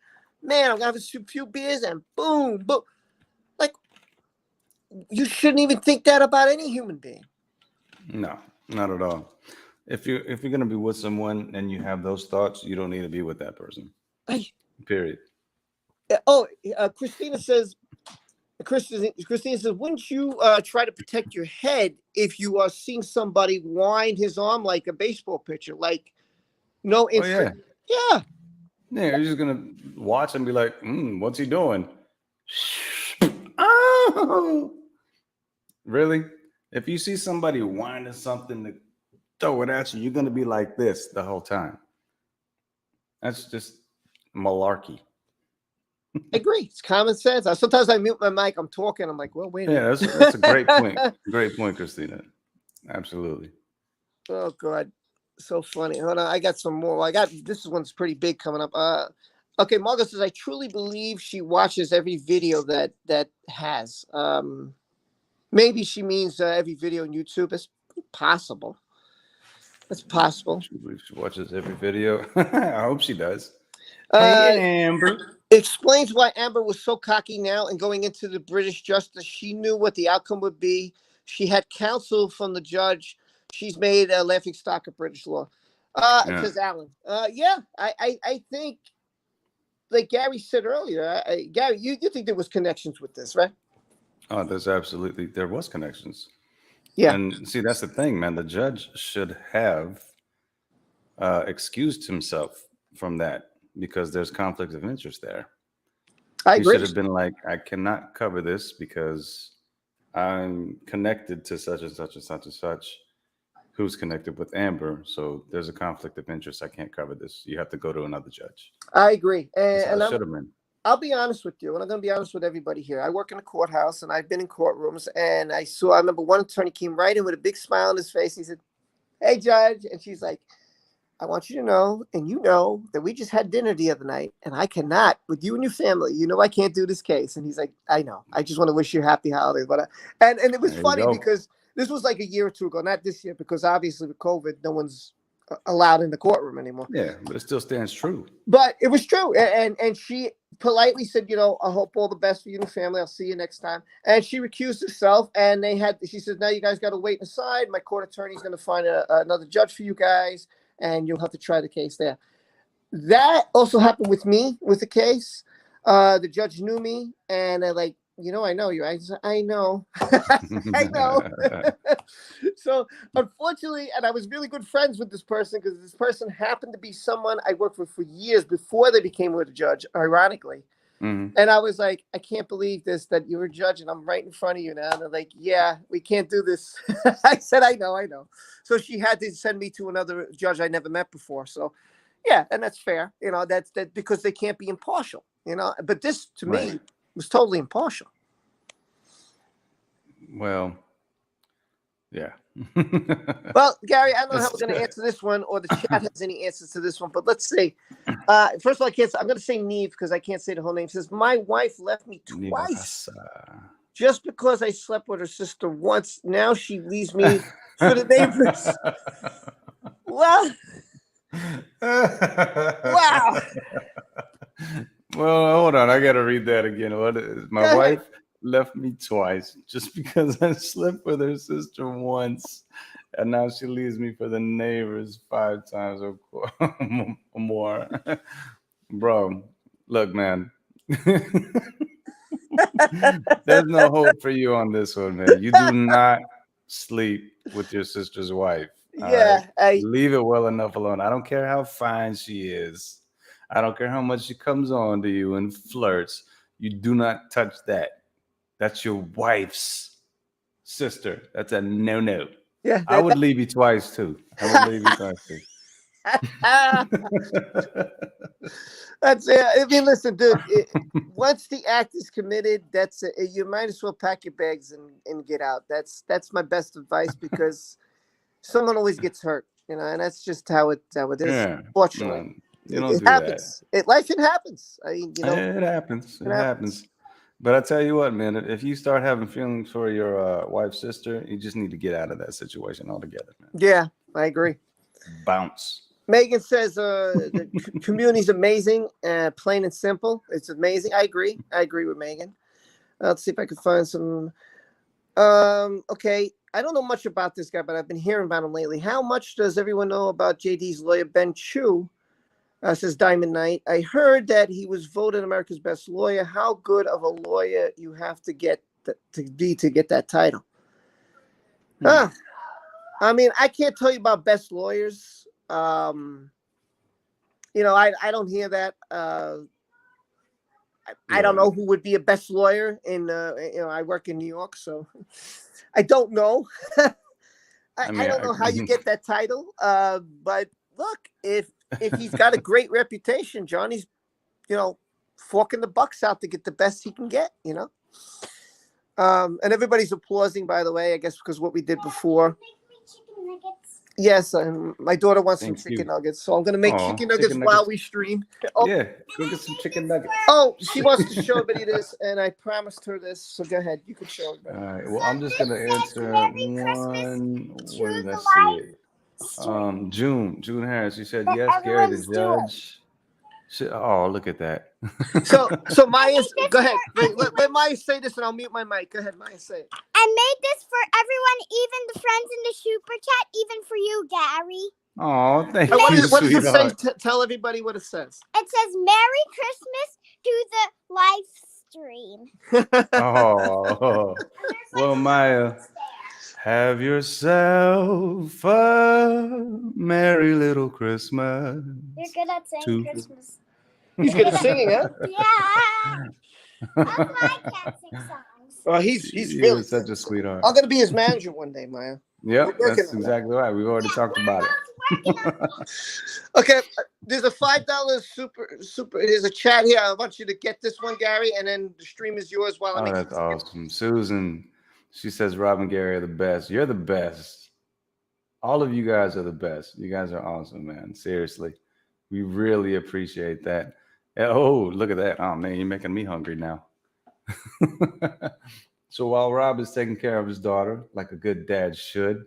man, I'm going to have a few beers and boom, boom. Like, you shouldn't even think that about any human being.
No, not at all. If you're going to be with someone and you have those thoughts, you don't need to be with that person. Period.
Christina says, wouldn't you try to protect your head if you are seeing somebody wind his arm like a baseball pitcher? Like, no instant.
Yeah, you're just going to watch and be like, what's he doing? Oh, really? If you see somebody winding something to throw it at you, you're going to be like this the whole time. That's just malarkey.
I agree. It's common sense. Sometimes I mute my mic. I'm talking. I'm like, well, wait a minute.
Yeah, that's a great point. Great point, Christina. Absolutely.
Oh, God. So funny. Hold on. I got some more. This one's pretty big coming up. Okay, Margot says, I truly believe she watches every video that has. Maybe she means every video on YouTube. It's possible. It's possible.
She watches every video. I hope she does. Hey, Amber.
Explains why Amber was so cocky now and going into the British justice. She knew what the outcome would be. She had counsel from the judge. She's made a laughing stock of British law. Says Alan. I think, like Gary said earlier, Gary, you think there was connections with this, right?
Oh, there was connections.
Yeah.
And see, that's the thing, man. The judge should have excused himself from that because there's conflict of interest there.
I agree.
He should have been like, I cannot cover this because I'm connected to such and such and such and such who's connected with Amber. So there's a conflict of interest. I can't cover this. You have to go to another judge.
I agree.
And should have been.
I'll be honest with you, and I'm going to be honest with everybody here. I work in a courthouse, and I've been in courtrooms, and I remember one attorney came right in with a big smile on his face. He said, hey, Judge. And she's like, I want you to know, and you know, that we just had dinner the other night, and I cannot, with you and your family, I can't do this case. And he's like, I know. I just want to wish you happy holidays. But and it was funny because this was like a year or two ago, not this year, because obviously with COVID, no one's allowed in the courtroom anymore.
Yeah, but it still stands true.
But it was true. And she politely said, I hope all the best for you and your family. I'll see you next time. And she recused herself. And she said, now you guys got to wait aside. My court attorney is going to find another judge for you guys, and you'll have to try the case there. That also happened with me with the case. The judge knew me, and I know you. I know. I know. So unfortunately, and I was really good friends with this person because this person happened to be someone I worked with for years before they became a judge, ironically.
Mhm.
And I was like, I can't believe this, that you're a judge and I'm right in front of you now. And they're like, yeah, we can't do this. I said, I know. So she had to send me to another judge I never met before. So yeah, and that's fair. That's because they can't be impartial, but this to
Right.
me was totally impartial.
Well, yeah.
Well, Gary, I don't know how
That's
we're going to answer this one or the chat has any answers to this one, but let's see. First of all, I'm going to say Neve because I can't say the whole name. It says, my wife left me twice just because I slept with her sister once. Now she leaves me for the neighbors. Well, wow.
Well, hold on. I got to read that again. What is my
Go ahead.
wife left me twice just because I slept with her sister once, and now she leaves me for the neighbors 5 times or more. Bro, look, man. There's no hope for you on this one, man. You do not sleep with your sister's wife. All
Yeah,
right? Leave it well enough alone. I don't care how fine she is. I don't care how much she comes on to you and flirts. You do not touch that. That's your wife's sister. That's a no-no.
yeah.
I would leave you twice too. I would leave you twice too.
That's it. I mean, listen, dude. Once the act is committed, that's it. You might as well pack your bags and get out. That's my best advice because someone always gets hurt, and that's just how it is.
Yeah.
Fortunately,
You don't
it
do
happens. Life happens. I mean,
it happens. It happens. But I tell you what, man, if you start having feelings for your wife's sister, you just need to get out of that situation altogether, man.
Yeah, I agree.
Bounce.
Megan says the community is amazing, plain and simple. It's amazing. I agree with Megan. Let's see if I can find some. Okay. I don't know much about this guy, but I've been hearing about him lately. How much does everyone know about JD's lawyer, Ben Chu? Says Diamond Knight. I heard that he was voted America's best lawyer. How good of a lawyer you have to get to get that title? I mean, I can't tell you about best lawyers. I don't hear that. I don't know who would be a best lawyer in. I work in New York, so I don't know. I don't know how you get that title. But look, if he's got a great reputation, Johnny's, forking the bucks out to get the best he can get. And everybody's applauding, by the way, I guess because what we did before. Yes, my daughter wants some chicken nuggets, so I'm going to make chicken nuggets while we stream.
Oh. Yeah, go get some chicken nuggets.
Oh, she wants to show everybody this, and I promised her this, so go ahead. You can show everybody.
All right, well, I'm just going to answer one. Where did I see it? June Harris, she said, yes, Gary the judge. Oh, look at that.
So Maya, go ahead. Let Maya say this, and I'll mute my mic. Go ahead, Maya, say it.
I made this for everyone, even the friends in the super chat, even for you, Gary.
Oh, thank you,
what does it say?
sweetheart.
Tell everybody what it says.
It says, Merry Christmas to the live stream.
Oh, well, Maya, have yourself a merry little Christmas.
You're good at saying Christmas.
He's good at singing, huh?
Yeah. That's why I can't sing songs.
Well, he's really
such a sweetheart.
I'm going to be his manager one day, Maya.
Yep, that's exactly right. We've already talked about it.
Okay, there's a $5 super. There's a chat here. I want you to get this one, Gary, and then the stream is yours while I make.
That's awesome. Susan, she says, Rob and Gary are the best. You're the best. All of you guys are the best. You guys are awesome, man. Seriously, we really appreciate that. Oh, look at that. Oh man, you're making me hungry now. So while Rob is taking care of his daughter, like a good dad should,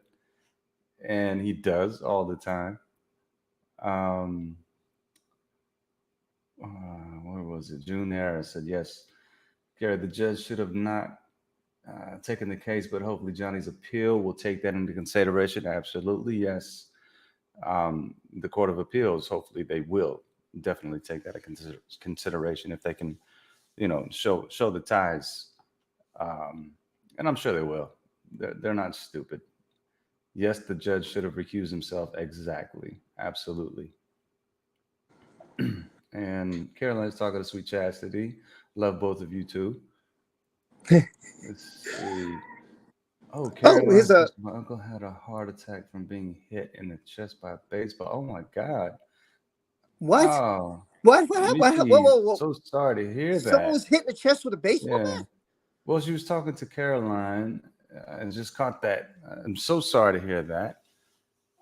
and he does all the time. Where was it? June Harris said, yes, Gary, the judge should have not taken the case, but hopefully Johnny's appeal will take that into consideration. Absolutely, yes. The Court of Appeals, hopefully they will definitely take that into consideration if they can, show the ties And I'm sure they will. They're not stupid. Yes, the judge should have recused himself. Exactly. Absolutely. And Caroline's talking to Sweet Chastity. Love both of you too. Let's see. Oh,
Oh,
Caroline
here's a
says my uncle had a heart attack from being hit in the chest by a baseball. Oh my God.
what?
Oh,
What? Whoa,
Mickey,
whoa, whoa!
so sorry to hear
Someone
that.
was hit in the chest with a baseball
Yeah.
bat.
Well, she was talking to Caroline and just caught that. I'm so sorry to hear that.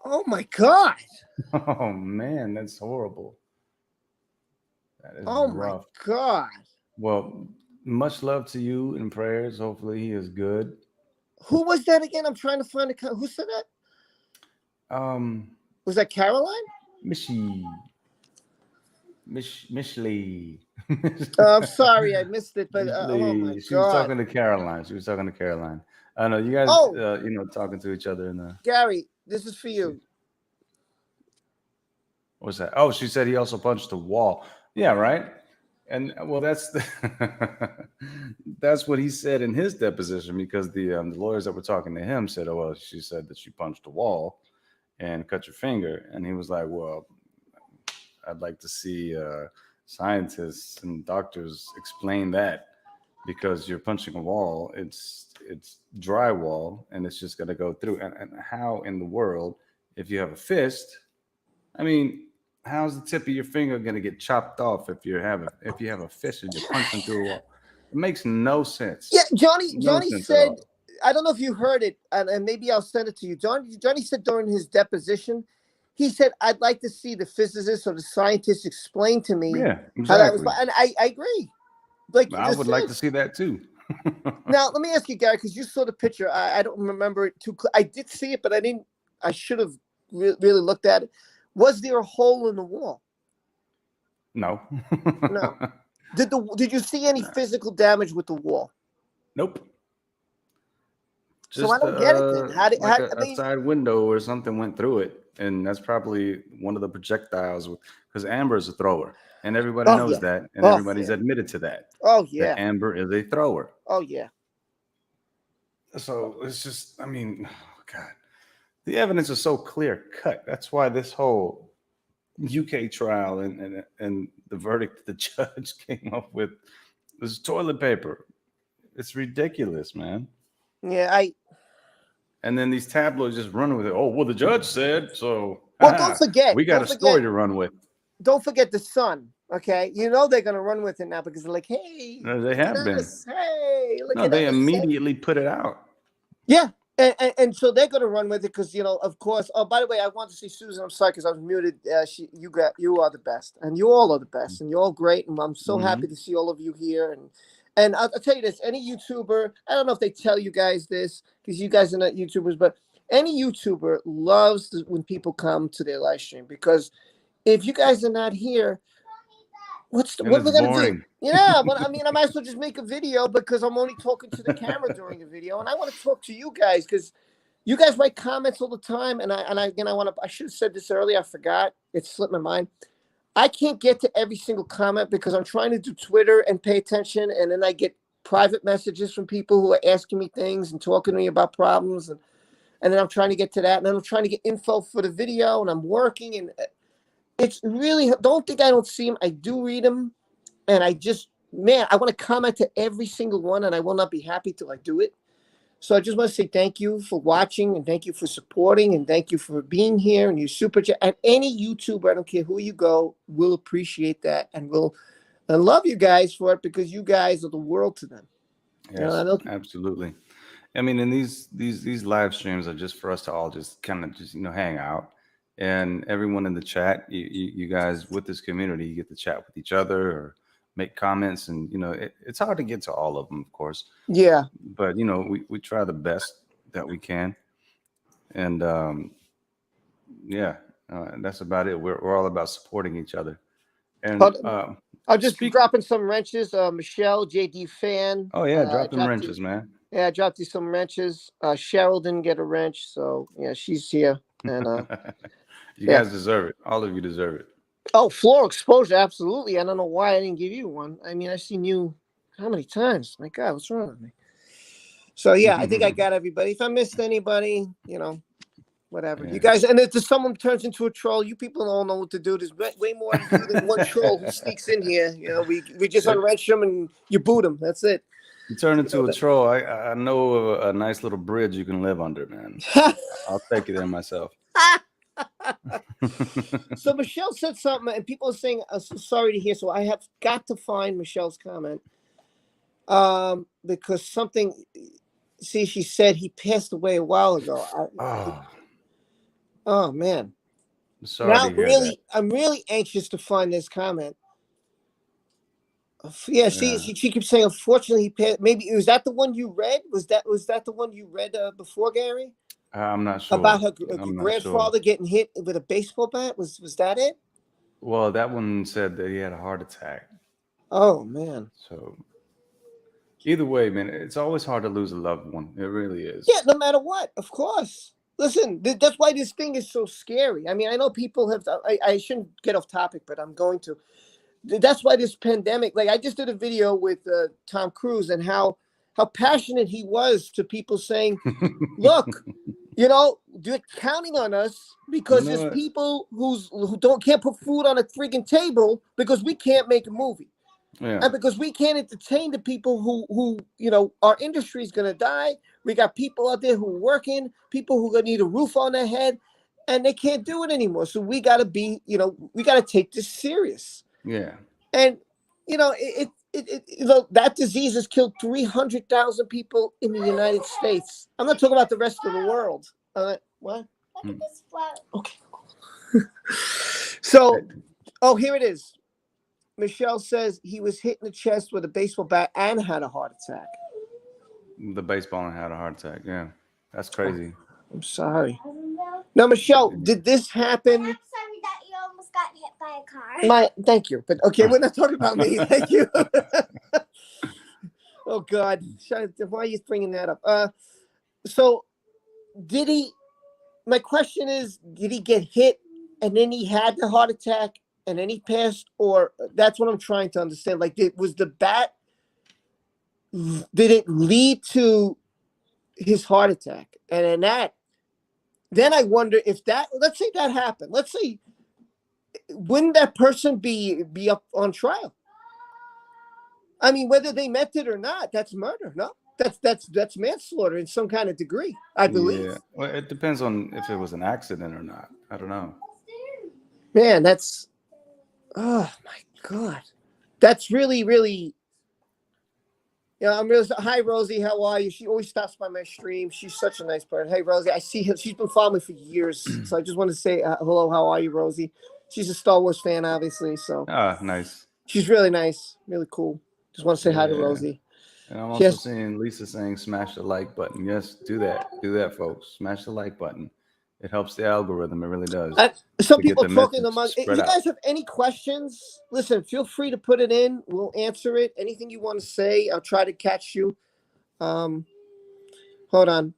Oh my God!
Oh man, that's horrible. That is
Oh my
rough.
God!
Well, much love to you and prayers. Hopefully he is good.
Who was that again? I'm trying to find a. Who said that?
Um,
Was that Caroline?
Mishy, Mishley.
I'm sorry, I missed it. But oh my
Mishley. She was
God!
talking to Caroline. She was talking to Caroline. I know you guys,
Oh,
talking to each other in the.
Gary, this is for you.
What's that? Oh, she said he also punched the wall. Yeah, right. And well, that's that's what he said in his deposition because the lawyers that were talking to him said, "Oh well, she said that she punched the wall and cut your finger," and he was like, "Well, I'd like to see scientists and doctors explain that because you're punching a wall. It's drywall and it's just going to go through. And how in the world, if you have a fist, I mean, how's the tip of your finger going to get chopped off if you have a fist and you're punching through a wall? It makes no sense.
Yeah, Johnny.
No
Johnny
sense at
said,
all.
I don't know if you heard it, and maybe I'll send it to you. Johnny said during his deposition, he said, "I'd like to see the physicists or the scientists explain to me
Yeah,
how that was."
exactly.
And I agree, like you
I
just
would like
said.
to see that too.
Now, let me ask you, Gary, because you saw the picture. I don't remember it too. I did see it, but I didn't. I should have really looked at it. Was there a hole in the wall?
No.
No. Did you see any physical damage with the wall?
Nope.
So I
Just
don't get it then.
like
I
a
mean,
side window or something went through it, and that's probably one of the projectiles. Because Amber is a thrower, and everybody
oh
knows
yeah,
that, and
oh
everybody's
yeah,
admitted to that.
oh
That
yeah,
Amber is a thrower.
oh yeah.
So it's just, I mean, oh, God, the evidence is so clear cut. That's why this whole UK trial and the verdict the judge came up with was toilet paper. It's ridiculous, man.
Yeah,
And then these tabloids just run with it. Oh, well, the judge said so.
well, don't forget,
We got
don't
a
forget,
story to run with.
don't forget the Sun. Okay, you know they're gonna run with it now because they're like, hey,
No, they
look
have
at
been.
us, hey, look
No,
at
they
us.
immediately put it out.
Yeah, and so they're gonna run with it because of course. Oh, by the way, I want to see Susan. I'm sorry because I was muted. You are the best, and you all are the best, and you're all great, and I'm so happy to see all of you here. And I'll tell you this: any YouTuber, I don't know if they tell you guys this because you guys are not YouTubers, but any YouTuber loves when people come to their live stream because if you guys are not here, what
And
are
it's
we gonna do?
boring.
Yeah, but I mean, I might as well just make a video because I'm only talking to the camera during a video, and I want to talk to you guys because you guys write comments all the time, and I should have said this earlier. I forgot. It slipped my mind. I can't get to every single comment because I'm trying to do Twitter and pay attention, and then I get private messages from people who are asking me things and talking to me about problems, and then I'm trying to get to that, and then I'm trying to get info for the video, and I'm working, and it's really don't think I don't see them. I do read them, and I just I want to comment to every single one, and I will not be happy till I do it. So I just want to say thank you for watching, and thank you for supporting, and thank you for being here, and you super chat. And any YouTuber, I don't care who you go, will appreciate that, and love you guys for it because you guys are the world to them.
Yes, absolutely. I mean, and these live streams are just for us to all just kind of just hang out, and everyone in the chat, you guys with this community, you get to chat with each other or make comments, and it's hard to get to all of them, of course.
Yeah,
but we try the best that we can, and that's about it. We're all about supporting each other, and
I'm just dropping some wrenches. Michelle, JD fan.
Oh yeah, drop them wrenches, man.
Yeah, I dropped you some wrenches. Cheryl didn't get a wrench, so yeah, she's here. And
you guys deserve it. All of you deserve it.
Oh, floor exposure, absolutely. I don't know why I didn't give you one. I mean, I've seen you how many times? My God, what's wrong with me? So yeah, I think I got everybody. If I missed anybody, whatever.
Yeah.
You guys, and if someone turns into a troll, you people don't know what to do. There's way more of you than one troll who sneaks in here. We just unwrench them and you boot them. That's it.
You turn into a troll. I know of a nice little bridge you can live under, man. I'll take you there myself.
So Michelle said something, and people are saying, sorry to hear. So I have got to find Michelle's comment. Because something, see, she said he passed away a while ago. Oh man.
Sorry to hear that.
I'm really anxious to find this comment. Yeah, she keeps saying, unfortunately, he passed. Maybe was that the one you read? Was that the one you read before, Gary?
I'm not sure.
About her grandfather getting hit with a baseball bat? Was that it?
Well, that one said that he had a heart attack.
Oh man.
So either way, man, it's always hard to lose a loved one. It really is.
Yeah, no matter what, of course. Listen, that's why this thing is so scary. I mean, I know people have. I shouldn't get off topic, but I'm going to. That's why this pandemic. Like I just did a video with Tom Cruise and how passionate he was to people saying, "Look, you're counting on us because there's people who can't put food on a freaking table because we can't make a movie."
Yeah.
And because we can't entertain the people who our industry is going to die. We got people out there who are working, people who are going to need a roof on their head, and they can't do it anymore. So we got to be, we got to take this serious.
Yeah.
And, that disease has killed 300,000 people in the United States. I'm not talking about the rest of the world. What?
Look at this flower.
Okay. So, here it is. Michelle says he was hit in the chest with a baseball bat and had a heart attack.
The baseball and had a heart attack. Yeah, that's crazy.
I'm sorry. Now, Michelle, did this happen?
I'm sorry that you almost got hit by a car.
Thank you, but okay, we're not talking about me. Thank you. Oh God, why are you bringing that up? So, did he? My question is, did he get hit and then he had the heart attack? And then he passed, or that's what I'm trying to understand. Like, was the bat, did it lead to his heart attack? And then I wonder if let's say that happened. Let's say, wouldn't that person be up on trial? I mean, whether they meant it or not, that's murder, no? That's manslaughter in some kind of degree, I believe.
Yeah, well, it depends on if it was an accident or not. I don't know.
Man, that's... Oh my God, that's really, really. I'm really. Hi, Rosie. How are you? She always stops by my stream. She's such a nice person. Hey, Rosie. I see her. She's been following me for years, so I just want to say hello. How are you, Rosie? She's a Star Wars fan, obviously. So.
Nice.
She's really nice, really cool. Just want to say hi to Rosie.
And I'm also seeing Lisa saying, "Smash the like button." Yes, do that. Do that, folks. Smash the like button. It helps the algorithm. It really does.
Some people talking among. If you guys have any questions, listen, feel free to put it in. We'll answer it. Anything you want to say, I'll try to catch you. Hold on.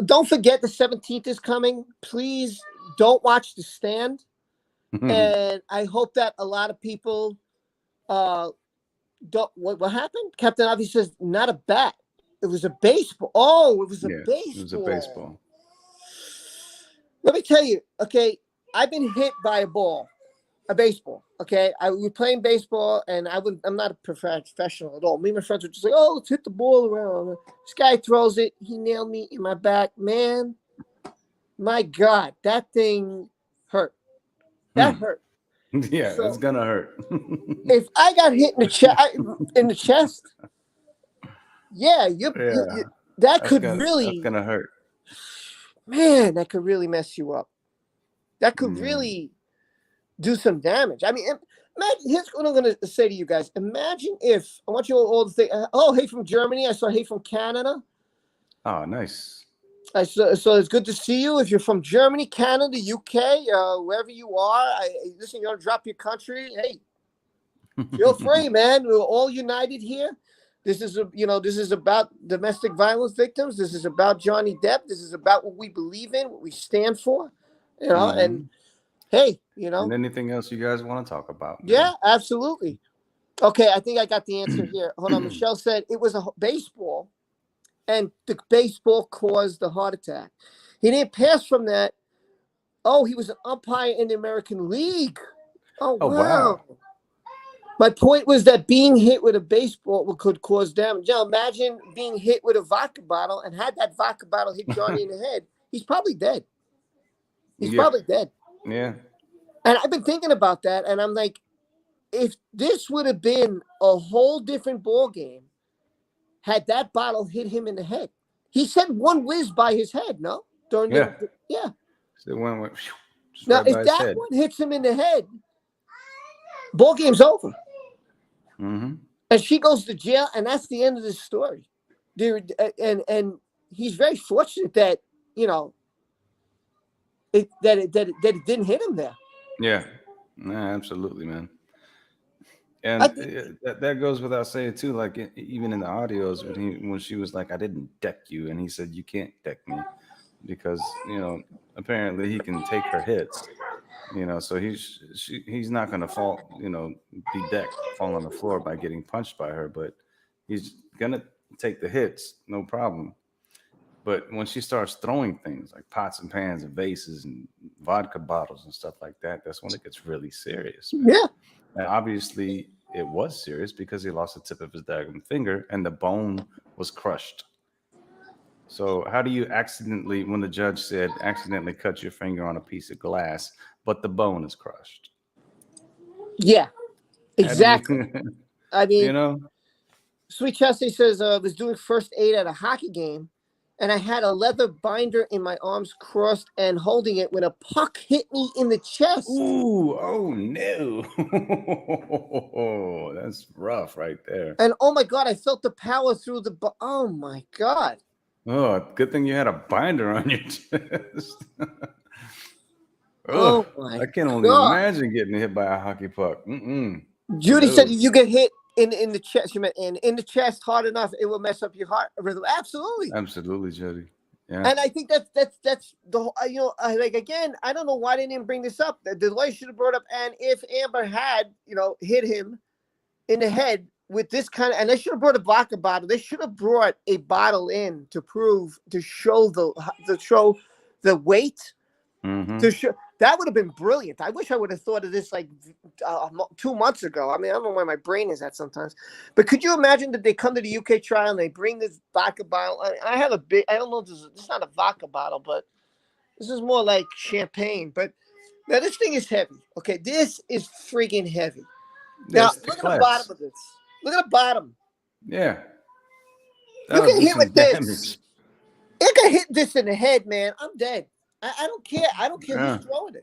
Don't forget the 17th is coming. Please don't watch The Stand. And I hope that a lot of people don't. What happened? Captain Avi says, not a bat. It was a baseball. Oh, it was a baseball.
It was a baseball.
Let me tell you, okay, I've been hit by a baseball, okay? We were playing baseball, and I'm not a professional at all. Me and my friends were just like, oh, let's hit the ball around. This guy throws it. He nailed me in my back. Man, my God, that thing hurt. That hurt.
Yeah, so, it's going to hurt.
If I got hit in the chest, that could really.
That's going to hurt.
Man, that could really mess you up. That could really do some damage. I mean, here's what I'm going to say to you guys. Imagine if, I want you all to think, hey from Germany. I saw hey from Canada.
Oh, nice.
So it's good to see you. If you're from Germany, Canada, UK, wherever you are, listen, you're going to drop your country. Hey, feel free, man. We're all united here. This is about domestic violence victims. This is about Johnny Depp. This is about what we believe in, what we stand for, and hey,
And anything else you guys want to talk about? Man?
Yeah, absolutely. Okay, I think I got the answer here. Hold on. Michelle said it was a baseball and the baseball caused the heart attack. He didn't pass from that. Oh, he was an umpire in the American League. Oh,
Oh,
wow.
wow.
My point was that being hit with a baseball could cause damage. Now, imagine being hit with a vodka bottle, and had that vodka bottle hit Johnny in the head, he's probably dead. He's
Yeah.
probably dead.
Yeah.
And I've been thinking about that, and I'm like, if this would have been a whole different ball game, had that bottle hit him in the head. He said one whiz by his head, no? During
Yeah.
yeah.
So it went just
Now,
right by
if
his
that
head.
one hits him in the head, ball game's over.
Mm-hmm.
And she goes to jail, and that's the end of the story. Dude, and he's very fortunate that, you know, it didn't hit him there.
Yeah. Nah, absolutely, man.
I
And
think,
that goes without saying too. Like even in the audios when she was like, "I didn't deck you," and he said, "You can't deck me," because apparently he can take her hits. So he's not gonna fall. Be decked, fall on the floor by getting punched by her, but he's gonna take the hits, no problem. But when she starts throwing things like pots and pans and vases and vodka bottles and stuff like that, that's when it gets really serious, man.
yeah.
And obviously, it was serious because he lost the tip of his daggum finger and the bone was crushed. So, how do you accidentally, when the judge said, accidentally cut your finger on a piece of glass, but the bone is crushed?
Yeah,
How do you,
exactly. I
you
mean,
know?
Sweet Chastity says, I was doing first aid at a hockey game, and I had a leather binder in my arms crossed and holding it when a puck hit me in the chest.
Ooh, oh no. That's rough right there.
And oh my God, I felt the power through oh my God.
Oh, good thing you had a binder on your chest.
Oh
Oh,
my
I can only
God.
imagine getting hit by a hockey puck.
Judy
No.
said you get hit in the chest. She meant in the chest hard enough, it will mess up your heart rhythm. Absolutely.
Absolutely, Jody. Yeah.
And I think that's the whole, like, again, I don't know why they didn't bring this up. The lawyer should have brought up, and if Amber had, hit him in the head with this kind of, and they should have brought a vodka bottle. They should have brought a bottle in to show the weight.
Mm-hmm.
To show that would have been brilliant. I wish I would have thought of this like 2 months ago. I mean, I don't know where my brain is at sometimes. But could you imagine that they come to the UK trial and they bring this vodka bottle? I have I don't know, this is not a vodka bottle, but this is more like champagne. But now this thing is heavy. Okay, this is freaking heavy. Now, look at the bottom of this. Look at the bottom.
Yeah.
You can hit with this.
Damage.
You can hit this in the head, man. I'm dead. I don't care. I don't care who's throwing it.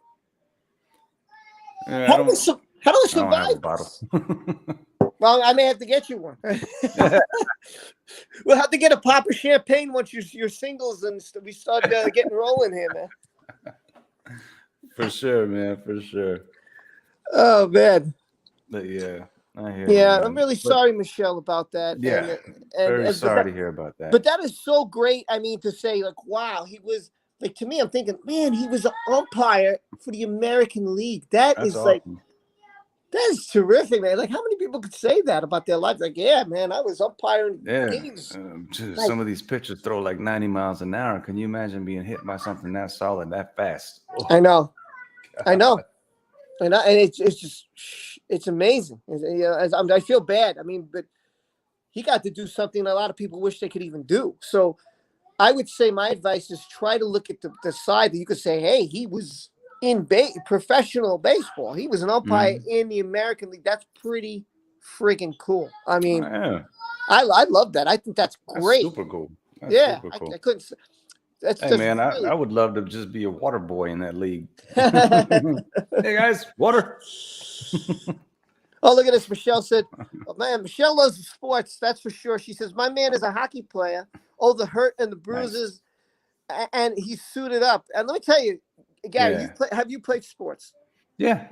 Yeah,
How do I survive?
I don't have a bottle.
Well, I may have to get you one. We'll have to get a pop of champagne once you're singles and we start getting rolling here, man.
For sure, man. For sure.
Oh, man.
But yeah, I hear
Yeah,
you,
I'm really sorry, Michelle, about that.
Yeah,
and
very sorry to hear about that.
But that is so great. I mean, to say, like, wow, he was, like, to me, I'm thinking, man, he was an umpire for the American League. That's
awesome.
like, that is terrific, man. Like, how many people could say that about their life? Like, yeah, man, I was umpiring games.
Some of these pitchers throw like 90 miles an hour. Can you imagine being hit by something that solid, that fast? Oh,
I know. God. I know. And it's just, it's amazing. I feel bad. I mean, but he got to do something a lot of people wish they could even do. So I would say my advice is try to look at the side that you could say, hey, he was in professional baseball. He was an umpire in the American League. That's pretty freaking cool. I mean, I love that. I think that's great.
That's super cool. That's super cool.
I couldn't. That's
hey, man, really... I would love to just be a water boy in that league. Hey, guys, water.
Oh, look at this. Michelle said, oh, man, Michelle loves sports. That's for sure. She says, my man is a hockey player. Oh, the hurt and the bruises. Nice. And he's suited up. And let me tell you, Gary, have you played sports?
Yeah.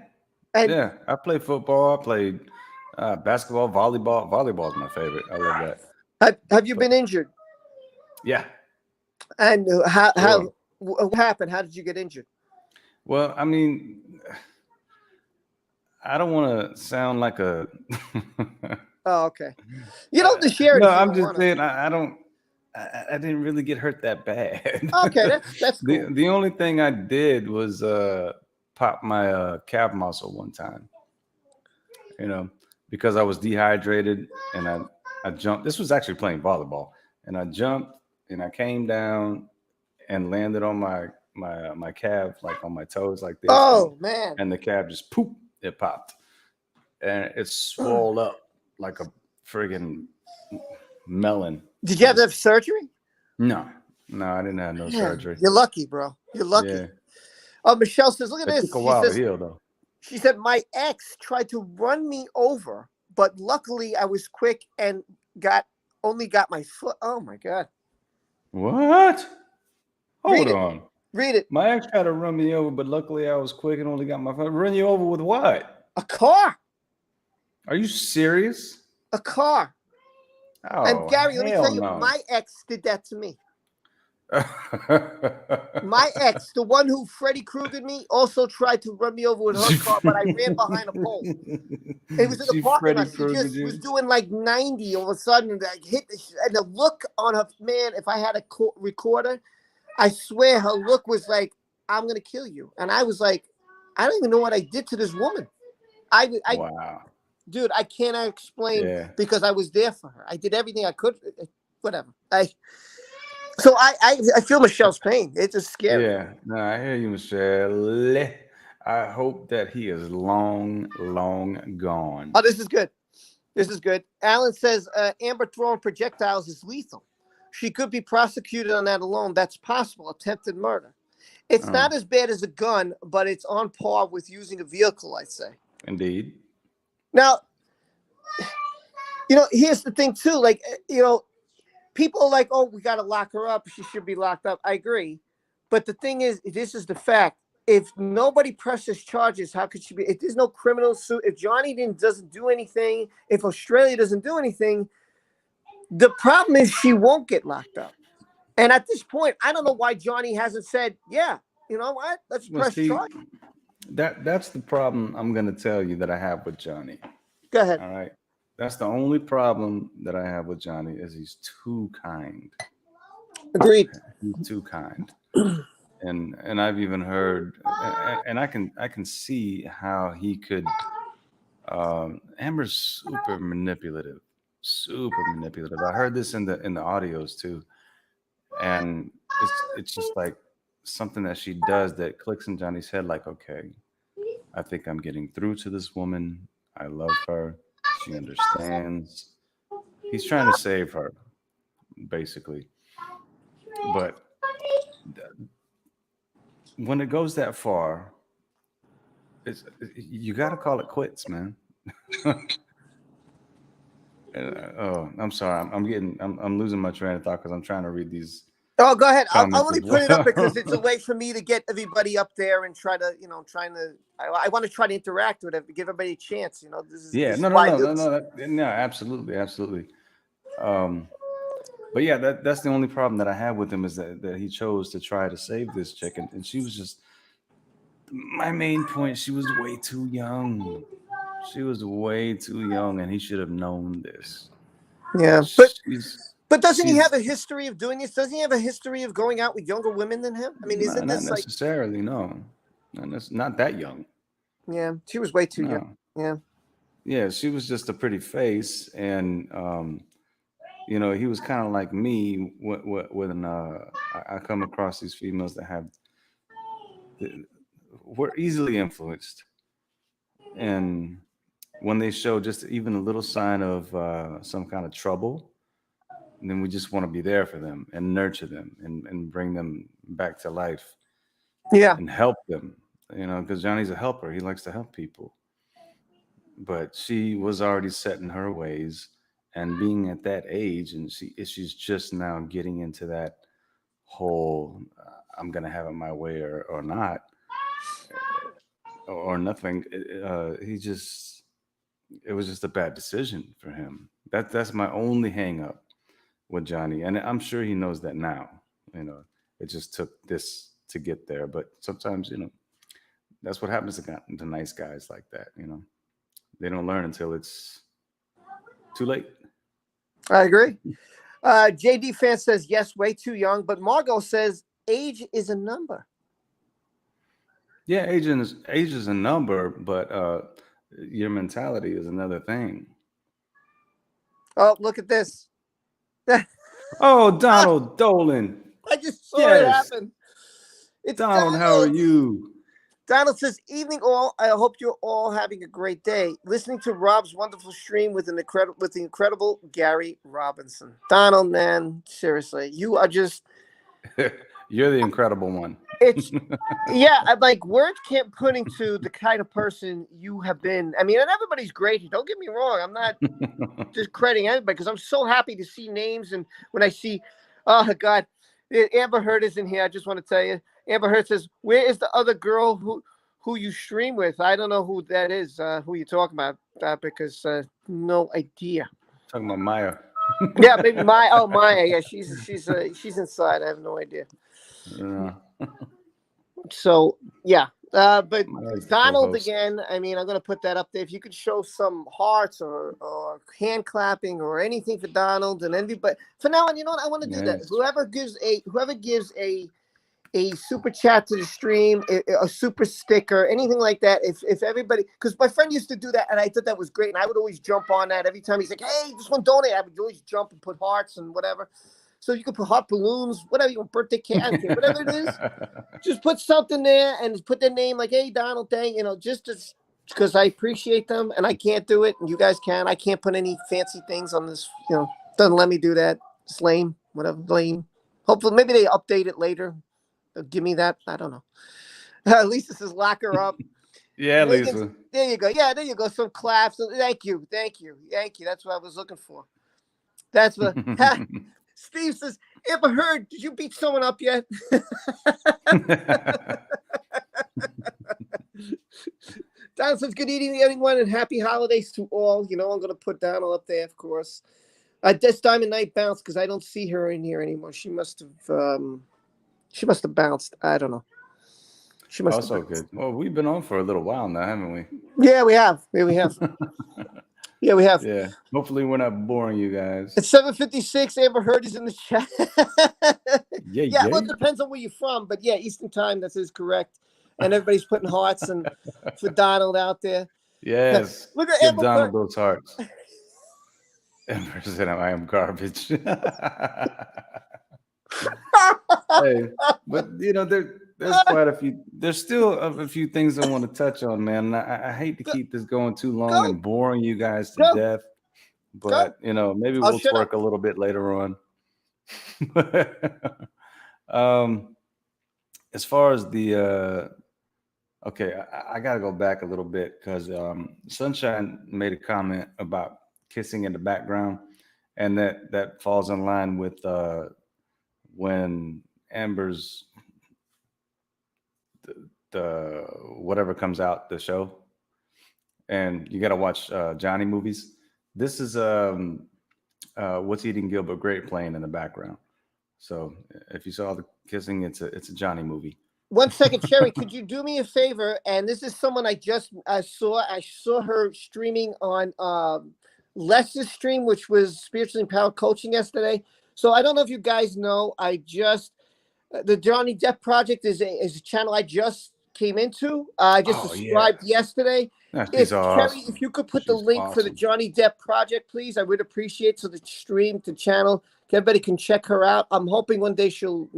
Yeah. I played football. I played basketball, volleyball. Volleyball is my favorite. I love
that. Have you been injured?
Yeah.
And what happened? How did you get injured?
Well, I mean, I don't want to sound like a.
Oh, okay. You don't have to share it.
No, I'm just saying I I didn't really get hurt that bad.
Okay, that's cool.
The only thing I did was pop my calf muscle one time, you know, because I was dehydrated and I jumped. This was actually playing volleyball, and I jumped and I came down and landed on my calf, like on my toes, like this.
Oh man.
And the calf just poop, it popped, and it swelled up like a friggin' melon.
Did you have to have surgery?
No, I didn't have no surgery.
You're lucky, bro. You're lucky.
Yeah.
Oh, Michelle says, look at
It
this.
took a while to heal, though.
She said, my ex tried to run me over, but luckily I was quick and only got my foot. Oh my God.
What? Hold on.
Read it.
My ex tried to run me over, but luckily I was quick and only got my foot. Run you over with what?
A car.
Are you serious?
A car.
Oh,
and Gary, let me tell you,
no.
my ex did that to me. My ex, the one who Freddy Kruegered me, also tried to run me over with her car, but I ran behind a pole. It was in the parking lot. She just was doing like 90 all of a sudden. Like and the look on her, man, if I had a recorder, I swear her look was like, I'm going to kill you. And I was like, I don't even know what I did to this woman.
Wow.
Dude, I cannot explain because I was there for her. I did everything I could. Whatever. So I feel Michelle's pain. It's just scary.
Yeah, no, I hear you, Michelle. I hope that he is long gone.
Oh, this is good. This is good. Alan says Amber throwing projectiles is lethal. She could be prosecuted on that alone. That's possible. Attempted murder. It's not as bad as a gun, but it's on par with using a vehicle, I'd say.
Indeed.
Now, here's the thing, too. Like, people are like, oh, we got to lock her up. She should be locked up. I agree. But the thing is, this is the fact. If nobody presses charges, how could she be? If there's no criminal suit, if Johnny doesn't do anything, if Australia doesn't do anything, the problem is she won't get locked up. And at this point, I don't know why Johnny hasn't said, yeah, you know what? Let's press charges.
That's the problem I'm going to tell you that I have with Johnny.
Go ahead.
All right. That's the only problem that I have with Johnny is he's too kind.
Agreed.
He's too kind. And I've even heard, and I can see how he could. Amber's super manipulative. I heard this in the audios too, and it's just like something that she does that clicks in Johnny's head. Like, okay, I think I'm getting through to this woman. I love her. She understands. He's trying to save her, basically. But when it goes that far, you got to call it quits, man. I'm sorry. I'm losing my train of thought because I'm trying to read these.
Oh, go ahead. I'll only put it up because it's a way for me to get everybody up there and try to, I want to try to interact with it, give everybody a chance. No,
absolutely. But yeah, that's the only problem that I have with him is that he chose to try to save this chick, and she was just my main point. She was way too young. And he should have known this.
Yeah, but doesn't he have a history of doing this? Doesn't he have a history of going out with younger women than him? I mean, isn't this
not necessarily? No, not that young.
Yeah, she was way too young.
Yeah, she was just a pretty face, and he was kind of like me when I come across these females that were easily influenced, and when they show just even a little sign of some kind of trouble, then we just want to be there for them and nurture them and bring them back to life.
Yeah.
And help them, because Johnny's a helper. He likes to help people. But she was already set in her ways, and being at that age, and she's just now getting into that whole I'm going to have it my way or not, or nothing. It was just a bad decision for him. That's my only hang up with Johnny. And I'm sure he knows that now. It just took this to get there. But sometimes, that's what happens to nice guys like that. They don't learn until it's too late.
I agree. JD fan says yes, way too young, but Margot says age is a number.
Yeah, age is a number, but your mentality is another thing.
Oh, look at this.
Oh, Donald Dolan.
I just saw it
Yes.
happen. It's
Donald, how are you?
Donald says, evening all. I hope you're all having a great day. Listening to Rob's wonderful stream with the incredible Gary Robinson. Donald, man, seriously, you are just
You're the incredible one.
It's yeah, like words can't put into the kind of person you have been. I mean, and everybody's great. Don't get me wrong. I'm not just crediting anybody because I'm so happy to see names, and when I see, oh God, Amber Heard is in here. I just want to tell you, Amber Heard says, "Where is the other girl who you stream with?" I don't know who that is. Who you're talking about? Because no idea.
Talking about Maya.
Yeah, maybe Maya. Oh, Maya. Yeah, she's inside. I have no idea.
Yeah.
So yeah, but
Nice
Donald
co-host.
again. I mean, I'm gonna put that up there. If you could show some hearts or hand clapping or anything for Donald and everybody. For now on, you know what? I want to do that.
Yes.
Whoever gives a super chat to the stream, a super sticker, anything like that. If everybody, because my friend used to do that, and I thought that was great, and I would always jump on that every time he's like, "Hey, just want to donate." I would always jump and put hearts and whatever. So you can put heart balloons, whatever you want, birthday cake, I don't care, whatever it is. Just put something there and put their name like, "Hey, Donald, thank you know," just because I appreciate them and I can't do it and you guys can. I can't put any fancy things on this. Doesn't let me do that. It's lame, whatever, lame. Hopefully, maybe they update it later. Give me that. I don't know. Lisa says, "Lock her up."
Yeah,
Megan,
Lisa.
there you go. Yeah, there you go. Some claps. Thank you. That's what I was looking for. That's what. Steve says, "Ever heard? Did you beat someone up yet?" Donald says, "Good evening, everyone, and happy holidays to all." I'm going to put Donald up there, of course. This Diamond Night bounced because I don't see her in here anymore. She must have bounced. I don't know. She must
Also
have
good. Well, we've been on for a little while now, haven't we?
Yeah, we have. Yeah, we have. Yeah, we have.
Yeah. Hopefully, we're not boring you guys.
It's 7:56. Amber Heard is in the chat.
Yeah.
Well, it depends on where you're from, but yeah, Eastern time. That is correct. And everybody's putting hearts and for Donald out there.
Yes.
Look at
Give
Amber
Donald
Heard.
those hearts. Amber said, "I am garbage." Hey, but there's quite a few. There's still a few things I want to touch on, man. I hate to keep this going too long and boring you guys to death, but maybe we'll twerk a little bit later on. As far as the okay, I got to go back a little bit because Sunshine made a comment about kissing in the background, and that falls in line with when Amber's the whatever comes out, the show, and you got to watch Johnny movies. This is What's Eating Gilbert Grape playing in the background. So if you saw the kissing, it's a Johnny movie.
1 second, Sherry, could you do me a favor? And this is someone I saw. I saw her streaming on Les's stream, which was Spiritually Empowered Coaching yesterday. So I don't know if you guys know, the Johnny Depp Project is a channel I just came into. I just subscribed yesterday. If you could put the link for the Johnny Depp Project, please, I would appreciate so the stream, the channel, everybody can check her out. I'm hoping one day she'll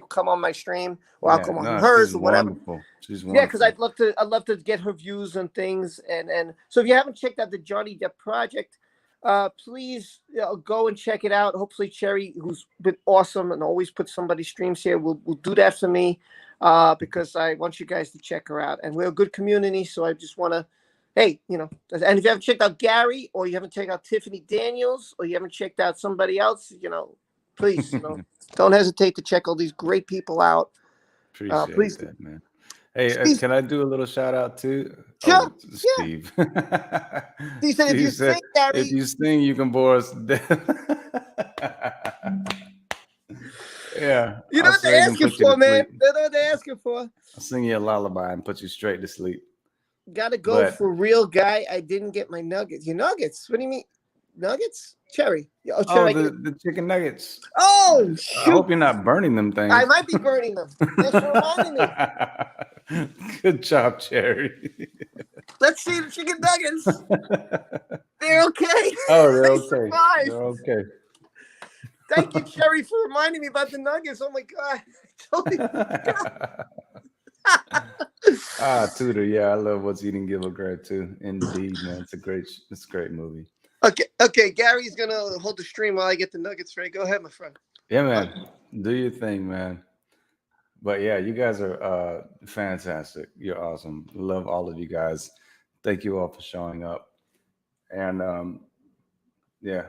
come on my stream or I'll come on hers or whatever.
Wonderful. She's wonderful.
Yeah, because I'd love to get her views on things. And so if you haven't checked out the Johnny Depp Project, please go and check it out. Hopefully Cherry, who's been awesome and always puts somebody's streams here, will do that for me because I want you guys to check her out. And we're a good community, so I just want to, and if you haven't checked out Gary or you haven't checked out Tiffany Daniels or you haven't checked out somebody else, please, don't hesitate to check all these great people out.
Appreciate that, man. Hey,
Steve,
can I do a little shout out too?
Sure.
Steve.
He said, if
you sing, you can bore us to death. Yeah.
You know what they're asking for, man. They know what they're asking for.
I'll sing you a lullaby and put you straight to sleep.
Gotta go for real, guy. I didn't get my nuggets. Your nuggets? What do you mean? nuggets? Cherry. Oh,
Oh,
cherry.
the chicken nuggets.
Oh,
I
shoot.
hope you're not burning them things.
I might be burning them. Thanks for reminding me.
Good job, Cherry.
Let's see the chicken nuggets. They're okay.
Oh, they're
They
okay.
survived.
They're okay.
Thank you, Cherry, for reminding me about the nuggets. Oh my God. Totally
Tudor. Yeah, I love What's Eating Gilbert too. Indeed, man. It's a great movie.
Okay. Gary's gonna hold the stream while I get the nuggets ready. Go ahead, my friend.
Yeah, man. Do your thing, man. But yeah, you guys are fantastic. You're awesome. Love all of you guys. Thank you all for showing up. And yeah,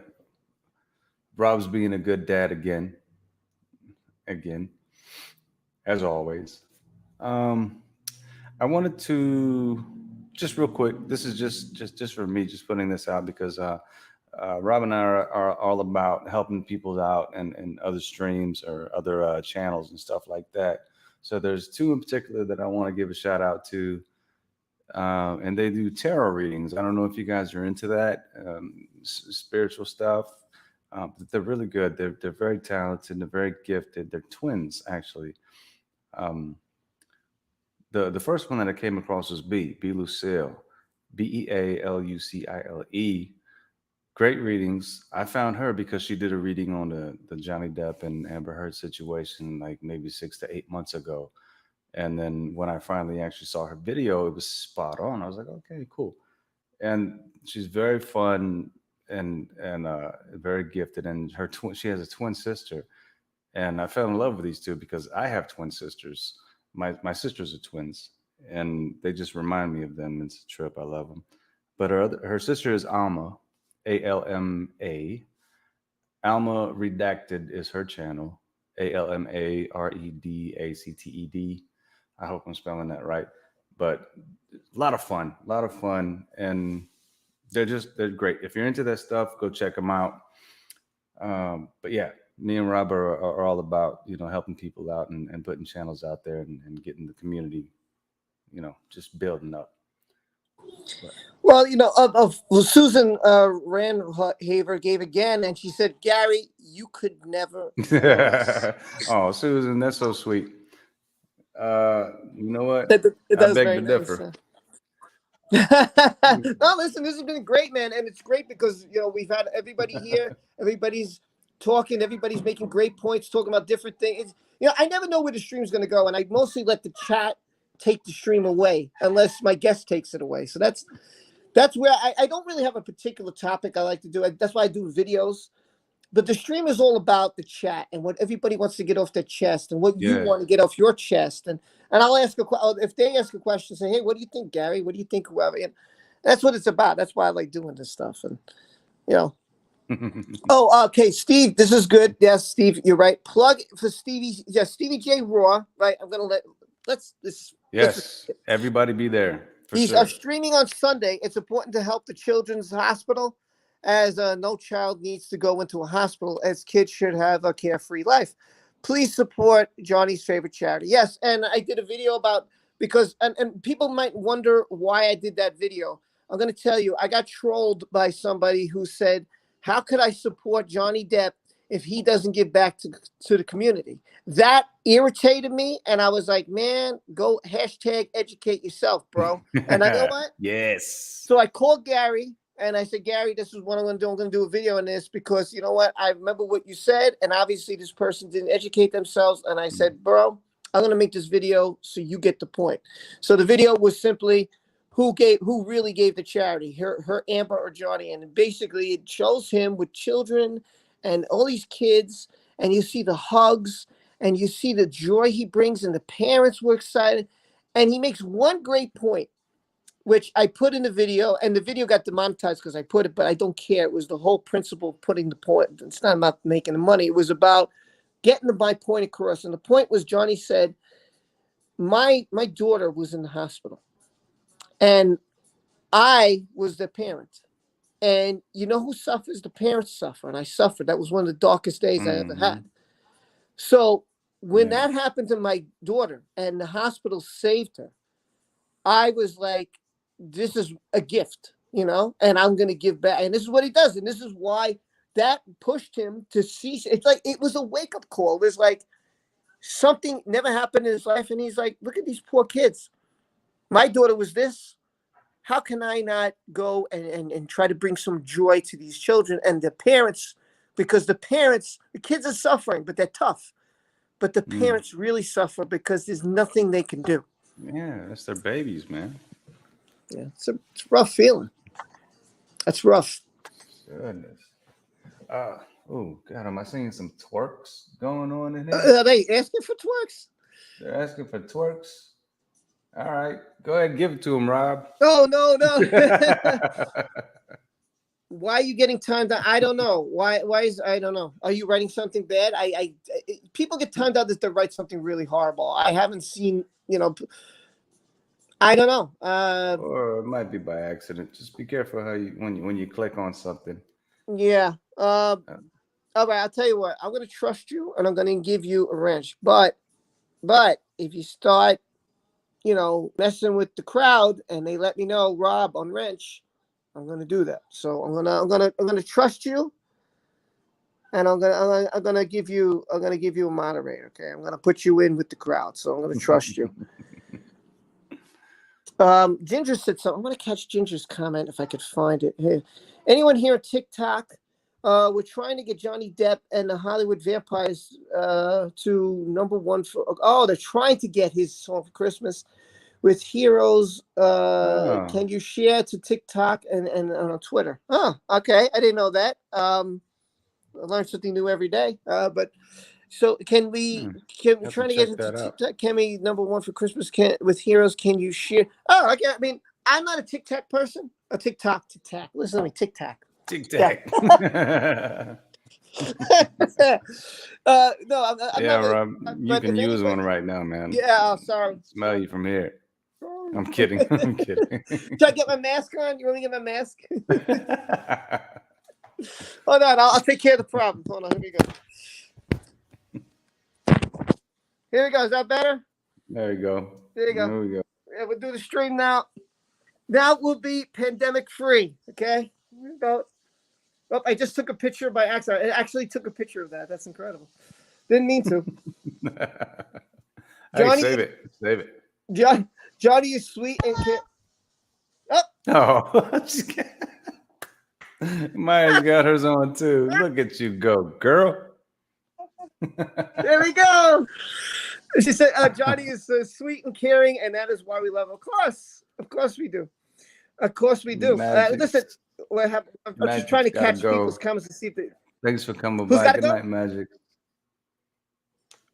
Rob's being a good dad again, as always. I wanted to just real quick. This is just for me, just putting this out because Rob and I are all about helping people out and other streams or other channels and stuff like that. So there's two in particular that I want to give a shout out to, and they do tarot readings. I don't know if you guys are into that spiritual stuff. But they're really good. They're very talented. They're very gifted. They're twins, actually. The first one that I came across was B Lucille, Bealucile. Great readings. I found her because she did a reading on the Johnny Depp and Amber Heard situation, like maybe 6 to 8 months ago. And then when I finally actually saw her video, it was spot on. I was like, okay, cool. And she's very fun and very gifted. And she has a twin sister. And I fell in love with these two because I have twin sisters. My sisters are twins, and they just remind me of them. It's a trip. I love them. But her sister is Alma, Alma. Alma Redacted is her channel, AlmaRedacted. I hope I'm spelling that right. But a lot of fun, and they're great. If you're into that stuff, go check them out. But yeah, me and Rob are all about helping people out and putting channels out there and getting the community, just building up. But.
Well, Susan Randhaver gave again, and she said, Gary, you could never.
Oh, Susan, that's so sweet. You know what?
That
I beg to differ.
No, listen, this has been great, man, and it's great because we've had everybody here. Everybody's talking. Everybody's making great points, talking about different things. I never know where the stream's going to go, and I mostly let the chat take the stream away unless my guest takes it away. So that's where I don't really have a particular topic I like to do. That's why I do videos. But the stream is all about the chat and what everybody wants to get off their chest and what you want to get off your chest. And I'll ask if they ask a question, say, hey, what do you think, Gary? What do you think, whoever? And that's what it's about. That's why I like doing this stuff. And, Oh, okay, Steve, this is good. Yes, Steve, you're right. Plug for Stevie. Yes, Stevie J. Raw, right? I'm going to let's
everybody be there.
He's streaming on Sunday. It's important to help the Children's Hospital, as no child needs to go into a hospital, as kids should have a carefree life. Please support Johnny's favorite charity. Yes, and I did a video about because people might wonder why I did that video. I'm going to tell you, I got trolled by somebody who said, how could I support Johnny Depp if he doesn't give back to the community? That irritated me, and I was like, man, go #educate yourself, bro. And I know what?
Yes.
So I called Gary, and I said, Gary, this is what I'm going to do. I'm going to do a video on this because you know what? I remember what you said, and obviously this person didn't educate themselves. And I said, bro, I'm going to make this video so you get the point. So the video was simply who really gave the charity, her Amber or Johnny. And basically it shows him with children and all these kids, and you see the hugs and you see the joy he brings, and the parents were excited. And he makes one great point, which I put in the video, and the video got demonetized because I put it, but I don't care. It was the whole principle of putting the point. It's not about making the money. It was about getting my point across. And the point was, Johnny said, my daughter was in the hospital, and I was the parent. And you know who suffers? The parents suffer, and I suffered. That was one of the darkest days I ever had. So when that happened to my daughter and the hospital saved her, I was like, this is a gift. you know, and I'm going to give back. And this is what he does. And this is why that pushed him to see. It's like, it was a wake up call. There's like something never happened in his life. And he's like, look at these poor kids. My daughter was this. How can I not go and try to bring some joy to these children and the parents? Because the kids are suffering, but they're tough. But the parents really suffer because there's nothing they can do.
Yeah, that's their babies, man.
Yeah, it's a rough feeling. That's rough.
Goodness. Oh, God, am I seeing some twerks going on in here?
Are they asking for twerks?
They're asking for twerks. All right, go ahead and give it to him, Rob.
Oh, no. Why are you getting timed out? I don't know. Why is I don't know. Are you writing something bad? I people get timed out that they write something really horrible. I haven't seen, you know. I don't know.
Or it might be by accident. Just be careful how you when you click on something.
Yeah. All right. I'll tell you what. I'm gonna trust you, and I'm gonna give you a wrench. But if you start, you know, messing with the crowd, and they let me know, Rob, on wrench, I'm gonna do that. So I'm gonna trust you, and I'm gonna give you a moderator. Okay. I'm gonna put you in with the crowd. So I'm gonna trust you. Ginger said something. I'm going to catch Ginger's comment if I could find it. Hey, anyone here at TikTok? We're trying to get Johnny Depp and the Hollywood Vampires to #1 for. Oh, they're trying to get his song for Christmas with Heroes. Can you share to TikTok and on Twitter? Oh, okay. I didn't know that. I learn something new every day. But. So can we trying to get into TikTok? Can we #1 for Christmas with Heroes? Can you share? Oh, okay. I mean, I'm not a TikTok person. A TikTok. Listen to me, TikTok.
TikTok.
No, I'm
yeah,
not.
Rob, you can use one right now, man.
Yeah, oh, sorry.
Smell you from here. I'm kidding. I'm kidding.
Should I get my mask on? You want me to get my mask? Hold on, I'll take care of the problem. Hold on, here we go. Here we go. Is that better?
There you go.
There you go.
There we go.
Yeah, we'll do the stream now. Now we'll be pandemic free. Okay. Here we go. Oh, I just took a picture by accident. I actually took a picture of that. That's incredible. Didn't mean to.
Johnny, hey, save it. Save it.
Johnny is sweet and
Maya's got hers on too. Look at you go, girl.
There we go. She said, Johnny is sweet and caring, and that is why we love him. Of course we do. Of course we do. Listen, what happened? I'm just trying to catch people's comments to see if they.
Thanks for coming by. Good night, Magic.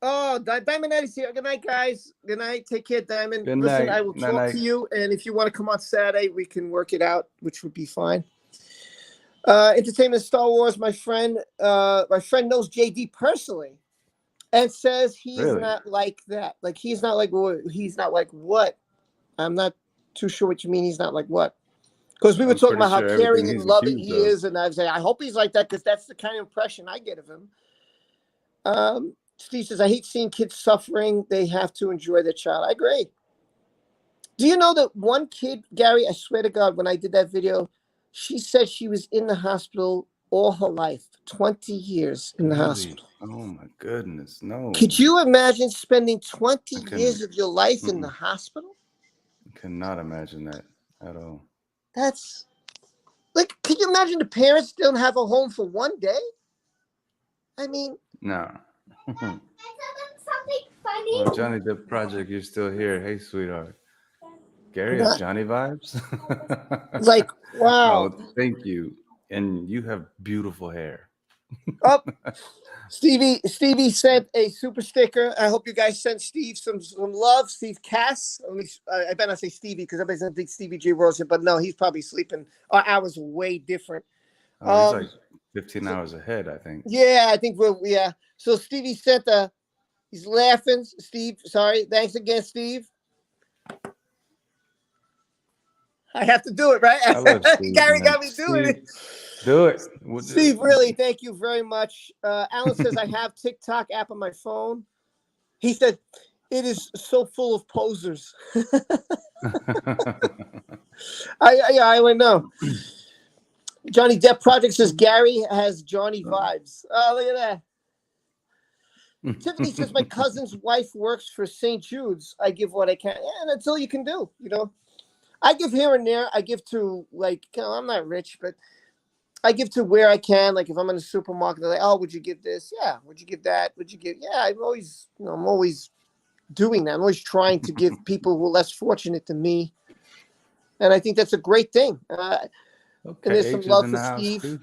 Oh, Diamond Eddie's here. Good night, guys. Good night. Take care, Diamond.
Good
Listen,
night.
I will talk to you, and if you want to come on Saturday, we can work it out, which would be fine. Entertainment Star Wars. My friend knows JD personally. And says he's not like that. Like he's not like what? I'm not too sure what you mean. He's not like what? Because we were talking about how caring and loving he is, and I say I hope he's like that because that's the kind of impression I get of him. Steve says I hate seeing kids suffering. They have to enjoy their child. I agree. Do you know that one kid, Gary? I swear to God, when I did that video, she said she was in the hospital all her life, 20 years in the hospital.
Oh my goodness, no.
Could you imagine spending 20 years of your life in the hospital?
I cannot imagine that at all.
That's like, can you imagine the parents don't have a home for one day? I mean,
no.
Something funny.
Well, Johnny Depp Project, you're still here. Hey, sweetheart. Gary has Johnny vibes.
Like, wow.
Oh, thank you. And you have beautiful hair.
Oh, Stevie sent a super sticker. I hope you guys sent Steve some love. Steve Cass. I better not say Stevie because everybody's gonna think Stevie G Rose, but no, he's probably sleeping. Our hours way different.
Oh, he's like 15 hours ahead, I think.
Yeah, I think yeah. So Stevie sent he's laughing. Steve, sorry. Thanks again, Steve. I have to do it, right?
I love Steve,
Gary got me doing it.
Do it.
Steve, really, thank you very much. Alan says, I have TikTok app on my phone. He said, It is so full of posers. I would know. Johnny Depp Project says Gary has Johnny vibes. Oh, look at that. Tiffany says my cousin's wife works for St. Jude's. I give what I can. Yeah, that's all you can do. I give here and there. I give to I'm not rich, but I give to where I can. Like if I'm in a supermarket, they're like, "Oh, would you give this? Yeah. Would you give that? Would you give?" Yeah. I'm always doing that. I'm always trying to give people who are less fortunate than me, and I think that's a great thing.
Okay,
and there's some
H is
love
in
for
the house
Steve.
too.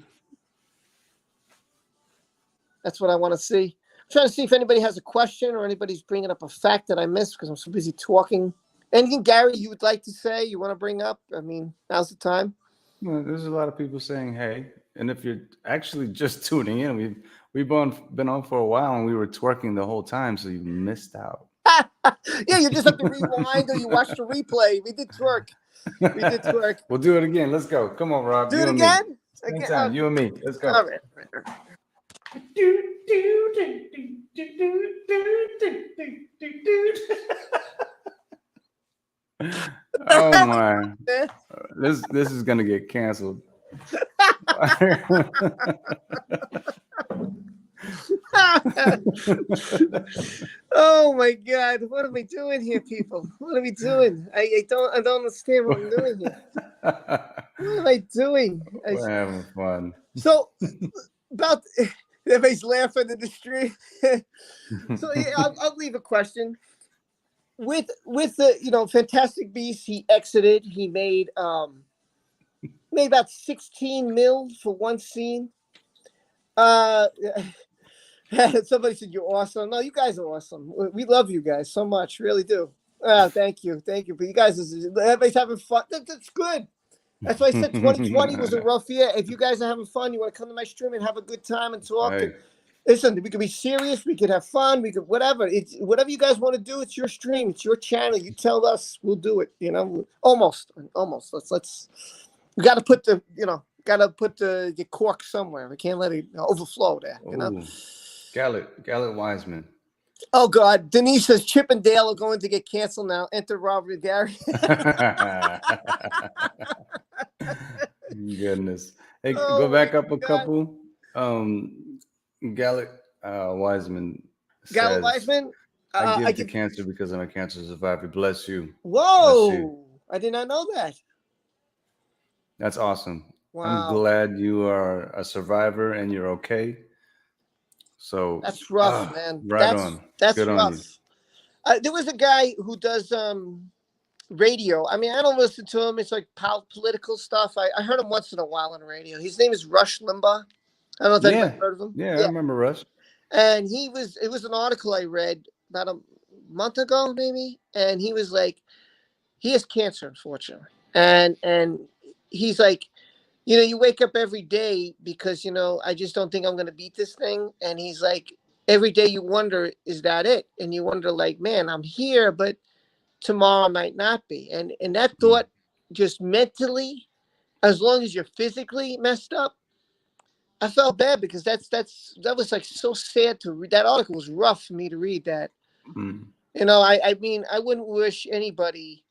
That's what I want to see. I'm trying to see if anybody has a question or anybody's bringing up a fact that I missed because I'm so busy talking. Anything, Gary, you would like to say? You want to bring up? I mean, now's the time.
Well, there's a lot of people saying hey, and if you're actually just tuning in, we've been on for a while and we were twerking the whole time, so you missed out.
Yeah, you just have to rewind or you watch the replay. We did twerk.
We'll do it again. Let's go. Come on, Rob.
Do
you
it
and
again?
Me. Same time. You and me. Let's go.
All right.
Oh my! This is gonna get canceled.
Oh my God! What are we doing here, people? What are we doing? I don't understand what I'm doing here. What am I doing?
We're having fun.
So about everybody's laughing in the street. So yeah, I'll leave a question. With the Fantastic Beasts, he exited. He made about 16 mil for one scene. Somebody said you're awesome. No, you guys are awesome. We love you guys so much, really do. Thank you. But you guys, everybody's having fun. That's good. That's why I said 2020 was a rough year. If you guys are having fun, you want to come to my stream and have a good time and talk.
Right.
And listen, we could be serious. We could have fun. We could whatever. It's whatever you guys want to do. It's your stream. It's your channel. You tell us, we'll do it. Almost. Let's. We got to put the cork somewhere. We can't let it overflow there.
Ooh. Gallet Wiseman.
Oh God, Denise says Chip and Dale are going to get canceled now. Enter Robert Gary.
Goodness. Hey,
Oh
go back up a
God.
couple. Gallet Wiseman
Gallet
says,
Wiseman.
I give to cancer because I'm a cancer survivor. Bless you.
Whoa!
Bless you.
I did not know that.
That's awesome.
Wow.
I'm glad you are a survivor and you're okay. So
that's rough, man.
On.
That's
good
rough.
On you.
There was a guy who does radio. I mean, I don't listen to him. It's like political stuff. I heard him once in a while on the radio. His name is Rush Limbaugh. I don't know if anybody heard of him.
Yeah, I remember Rush.
And it was an article I read about a month ago, maybe. And he was like, he has cancer, unfortunately. And he's like, you wake up every day because, I just don't think I'm going to beat this thing. And he's like, every day you wonder, is that it? And you wonder like, man, I'm here, but tomorrow might not be. And that thought just mentally, as long as you're physically messed up, I felt bad because that was like so sad to read. That article was rough for me to read that. I mean, I wouldn't wish anybody,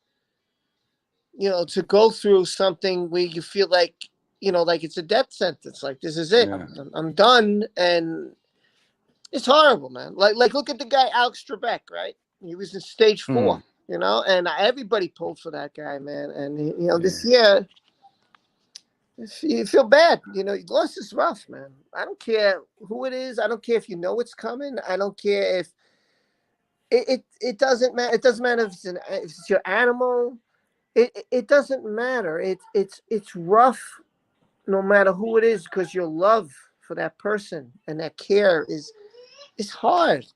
to go through something where you feel like, like it's a death sentence. Like, this is it. Yeah. I'm done. And it's horrible, man. Like look at the guy, Alex Trebek, right? He was in stage 4, and everybody pulled for that guy, man. And, this year, you feel bad. Loss is rough, man. I don't care who it is. I don't care if you know it's coming. I don't care if it doesn't matter. It doesn't matter if it's your animal. It doesn't matter. It's rough no matter who it is, because your love for that person and that care is hard.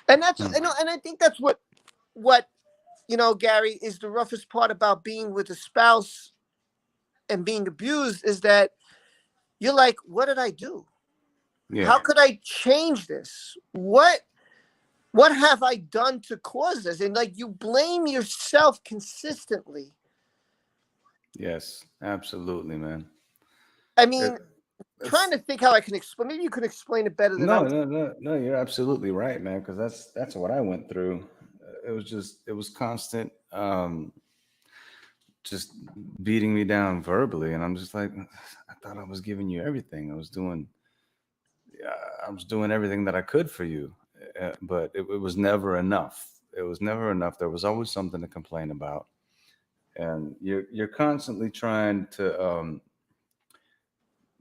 And that's and I think that's what Gary, is the roughest part about being with a spouse and being abused, is that you're like, what did I do? Yeah. How could I change this? What have I done to cause this? And like, you blame yourself consistently.
Yes, absolutely, man.
I mean, trying to think how I can explain. Maybe you could explain it better than I'm.
No. You're absolutely right, man. Because that's what I went through. It was constant, just beating me down verbally, and I'm just like, I thought I was giving you everything. I was doing everything that I could for you, but it was never enough. It was never enough. There was always something to complain about, and you're constantly trying to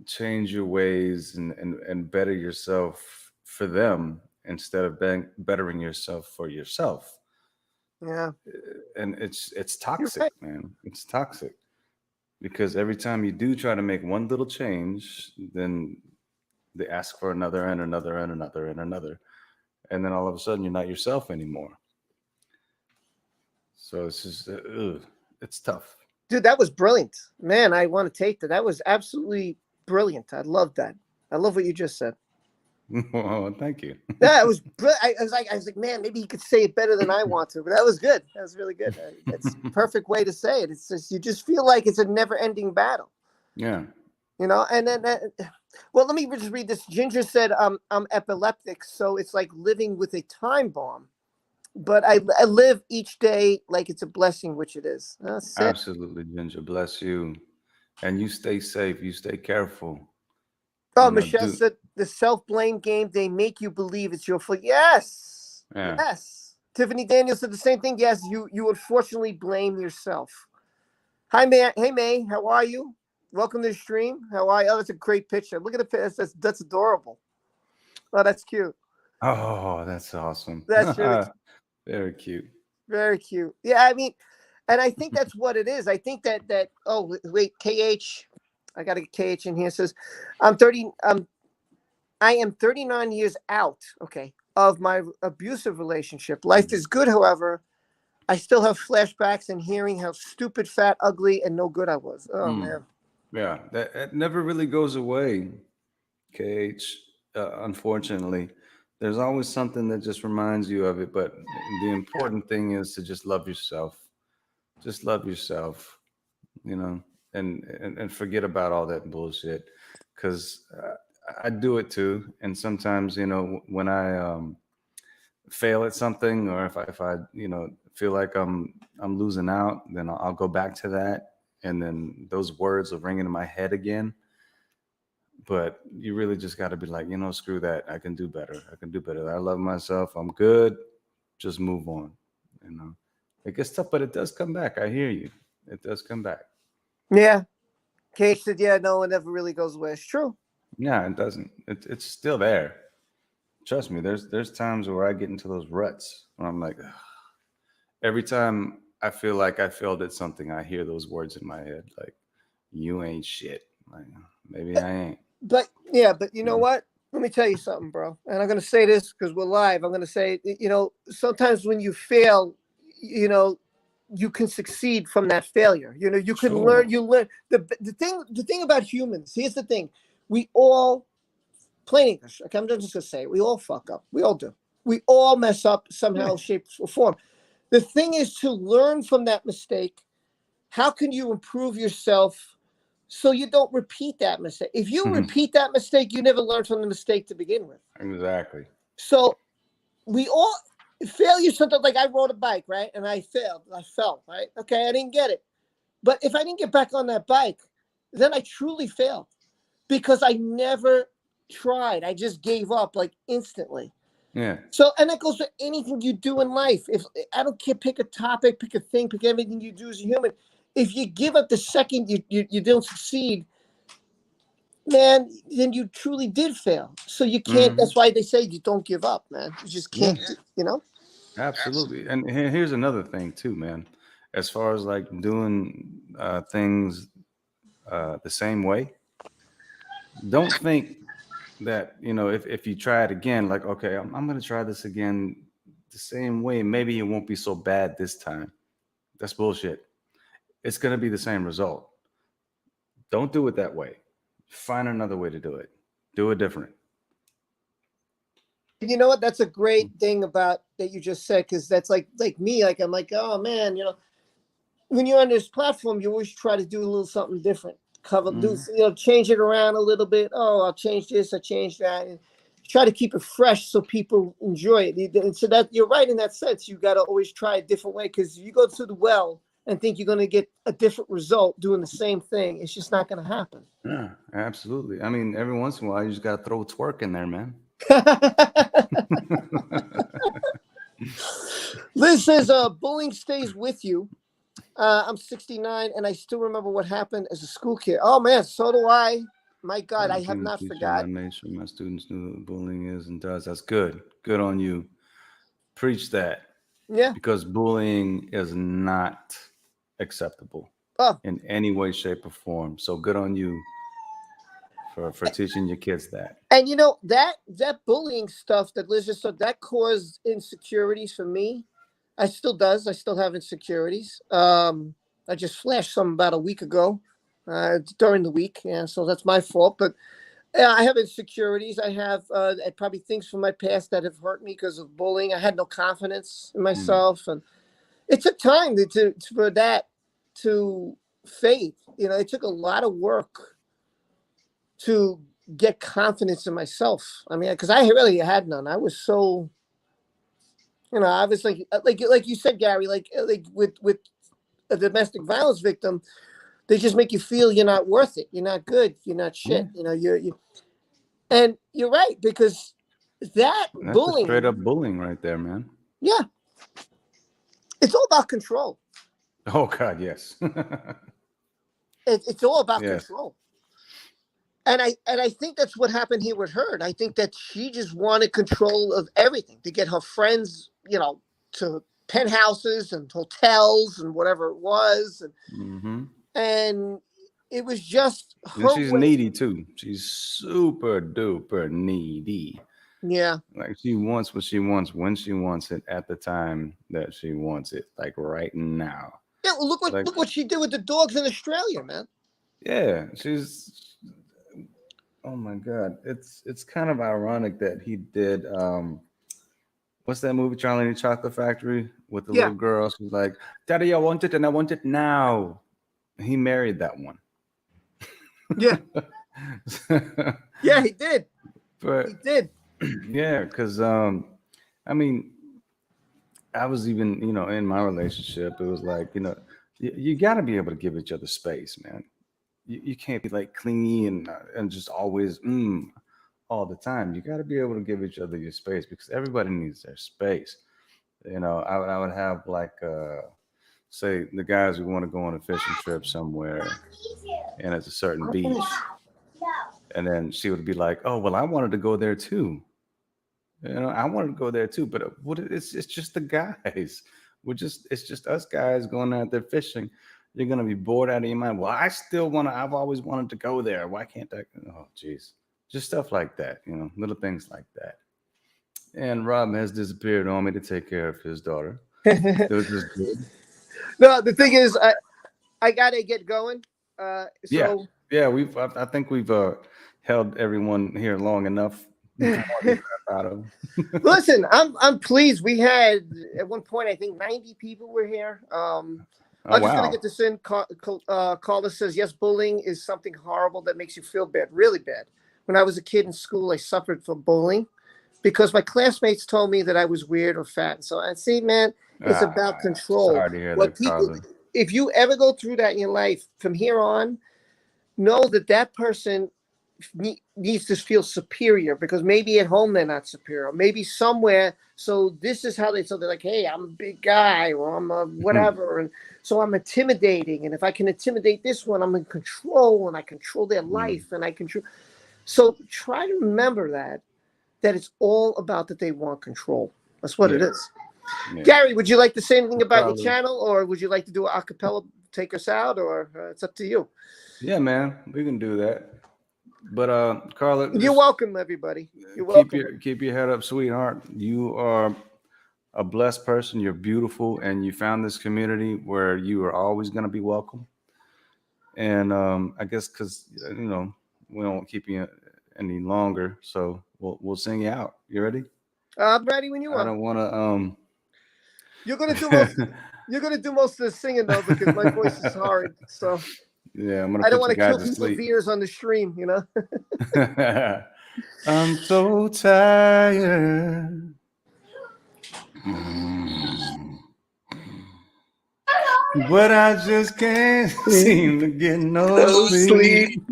change your ways and better yourself for them instead of bettering yourself for yourself.
Yeah,
And it's
you're
toxic,
right.
man. It's toxic because every time you do try to make one little change, then they ask for another and another and another and another, and then all of a sudden you're not yourself anymore. So it's just it's tough.
Dude, that was brilliant, man. I want to take that. That was absolutely brilliant. I love that. I love what you just said.
Well, thank you.
Yeah, it was. I was like, man, maybe he could say it better than I want to. But that was good. That was really good. That's a perfect way to say it. It's just you just feel like it's a never-ending battle.
Yeah.
You know, and then, well, let me just read this. Ginger said, I'm epileptic, so it's like living with a time bomb. But I live each day like it's a blessing, which it is. That's it.
Absolutely, Ginger. Bless you. And you stay safe. You stay careful.
Oh,
You know,
Michelle
do
said the self-blame game, they make you believe it's your fault. Yes.
yeah.
Yes. Tiffany Daniels said the same thing. Yes, you unfortunately blame yourself. Hi, May. Hey, May. How are you? Welcome to the stream. How are you? Oh, that's a great picture. Look at the picture. That's adorable. Oh, that's cute.
Oh, that's awesome.
That's really
Very cute.
very cute. Yeah, I mean, and I think that's what it is. I think that oh wait, KH, I gotta get KH in here. It says, I'm 30. I am 39 years out. Okay, of my abusive relationship. Life is good, however. I still have flashbacks and hearing how stupid, fat, ugly, and no good I was. Oh
Mm.
man.
Yeah, that never really goes away, KH. Unfortunately, there's always something that just reminds you of it. But the important thing is to just love yourself. Just love yourself, you know, and forget about all that bullshit. Because I do it too, and sometimes when I fail at something, or if I feel like I'm losing out, then I'll go back to that, and then those words will ring into my head again. But you really just got to be like, screw that. I can do better. I can do better. I love myself. I'm good. Just move on. You know, it gets tough, but it does come back. I hear you. It does come back.
Yeah. KH said, yeah, no, it never really goes away. It's true.
Yeah, it doesn't. It's still there. Trust me. There's times where I get into those ruts where I'm like, ugh. Every time I feel like I failed at something, I hear those words in my head, like, "You ain't shit." Like, maybe I ain't.
But yeah, but you know what? Let me tell you something, bro. And I'm going to say this because we're live. I'm going to say, sometimes when you fail, you can succeed from that failure. You can learn. You learn the thing about humans. Here's the thing: we all, plain English. Okay, I'm just going to say it. We all fuck up. We all do. We all mess up somehow, shape, or form. The thing is to learn from that mistake. How can you improve yourself? So you don't repeat that mistake. If you repeat that mistake, you never learn from the mistake to begin with.
Exactly.
So we all failure. Something like I rode a bike, right? And I failed. I fell, right? Okay, I didn't get it. But if I didn't get back on that bike, then I truly failed because I never tried. I just gave up like instantly.
Yeah.
So, and that goes for anything you do in life. If I don't care, pick a topic, pick a thing, pick everything you do as a human. If you give up the second you don't succeed, man, then you truly did fail. So you can't. That's why they say you don't give up, man. You just can't.
Absolutely. And here's another thing too, man. As far as like doing things the same way, don't think that if you try it again, like, okay, I'm going to try this again the same way, maybe it won't be so bad this time. That's bullshit. It's going to be the same result. Don't do it that way. Find another way to do it. Do it different.
You know what? That's a great thing about that you just said, because that's like me. Like I'm like, oh man, when you're on this platform, you always try to do a little something different. change it around a little bit. Oh, I'll change this, I change that, and try to keep it fresh so people enjoy it. And so that you're right in that sense. You got to always try a different way, because you go to the well and think you're going to get a different result doing the same thing. It's just not going to happen.
Yeah, absolutely. I mean, every once in a while, you just got to throw twerk in there, man.
Liz says, bullying stays with you. I'm 69 and I still remember what happened as a school kid. Oh man, so do I. My God, I have not forgotten.
I made sure my students knew what bullying is and does. That's good. Good on you. Preach that.
Yeah.
Because bullying is not acceptable in any way, shape, or form. So good on you for teaching your kids that.
And you know, that bullying stuff that Liz just said, that caused insecurities for me. I still does. I still have insecurities. I just flashed some about a week ago during the week. Yeah, so that's my fault. But I have insecurities. I have probably things from my past that have hurt me because of bullying. I had no confidence in myself. And it took time for that to fade. You know, it took a lot of work to get confidence in myself. I mean, because I really had none. I was so... You know, I was like you said, Gary, like with a domestic violence victim, they just make you feel you're not worth it. You're not good. You're not shit. You know, you and you're right, because that's bullying,
straight up bullying right there, man.
Yeah. It's all about control.
Oh God, yes.
It's all about control. And I think that's what happened here with her. And I think that she just wanted control of everything to get her friends, you know, to penthouses and hotels and whatever it was. And it was just her.
And she's needy too. She's super duper needy.
Yeah.
Like she wants what she wants when she wants it at the time that she wants it, like right now.
Yeah, well, look what she did with the dogs in Australia, man.
Yeah, oh my God. It's kind of ironic that he did what's that movie, Charlie and the Chocolate Factory, with the little girl? She's like, Daddy, I want it and I want it now. He married that one.
Yeah. Yeah, he did.
But
he did.
Yeah, because I mean, I was even, you know, in my relationship, it was like, you know, you got to be able to give each other space, man. You can't be like clingy and just always all the time. You got to be able to give each other your space, because everybody needs their space. You know, I would have like, say the guys who want to go on a fishing trip somewhere, and it's a certain beach, and then she would be like, "Oh, well, I wanted to go there too. You know, I wanted to go there too, but it's just the guys. It's just us guys going out there fishing. You're gonna be bored out of your mind. Well, I've always wanted to go there. Why can't I? Oh, geez, just stuff like that. You know, little things like that. And Rob has disappeared on me to take care of his daughter. It was just good.
No, the thing is, I gotta get going.
I think we've held everyone here long enough.
Listen, I'm pleased. We had at one point, I think 90 people were here. I'm just gonna get this in. Carla says, yes, bullying is something horrible that makes you feel bad, really bad. When I was a kid in school, I suffered from bullying because my classmates told me that I was weird or fat. So I see, man, it's about control.
Sorry to hear that, Carla.
If you ever go through that in your life, from here on, know that person needs to feel superior, because maybe at home they're not superior, maybe somewhere. So this is how they're like, hey, I'm a big guy, or I'm a whatever, and so I'm intimidating. And if I can intimidate this one, I'm in control, and I control their life, and I control. So try to remember that it's all about that they want control. That's what it is. Yeah. Gary, would you like to say anything about your channel, or would you like to do an acapella, take us out, or it's up to you?
Yeah, man, we can do that. But Carla,
you're welcome, everybody. You're welcome.
Keep your head up, sweetheart. You are a blessed person. You're beautiful, and you found this community where you are always going to be welcome. And I guess because you know we don't keep you any longer, so we'll sing you out. You ready?
I'm ready when you are.
I don't want to.
You're gonna do most. You're gonna do most of the singing though, because my voice is hard. So.
Yeah, I'm gonna
I don't
put
want
you
to kill
guys to
people's
sleep.
ears on the stream, you know.
I'm so tired. Mm. But I just can't seem to get no sleep.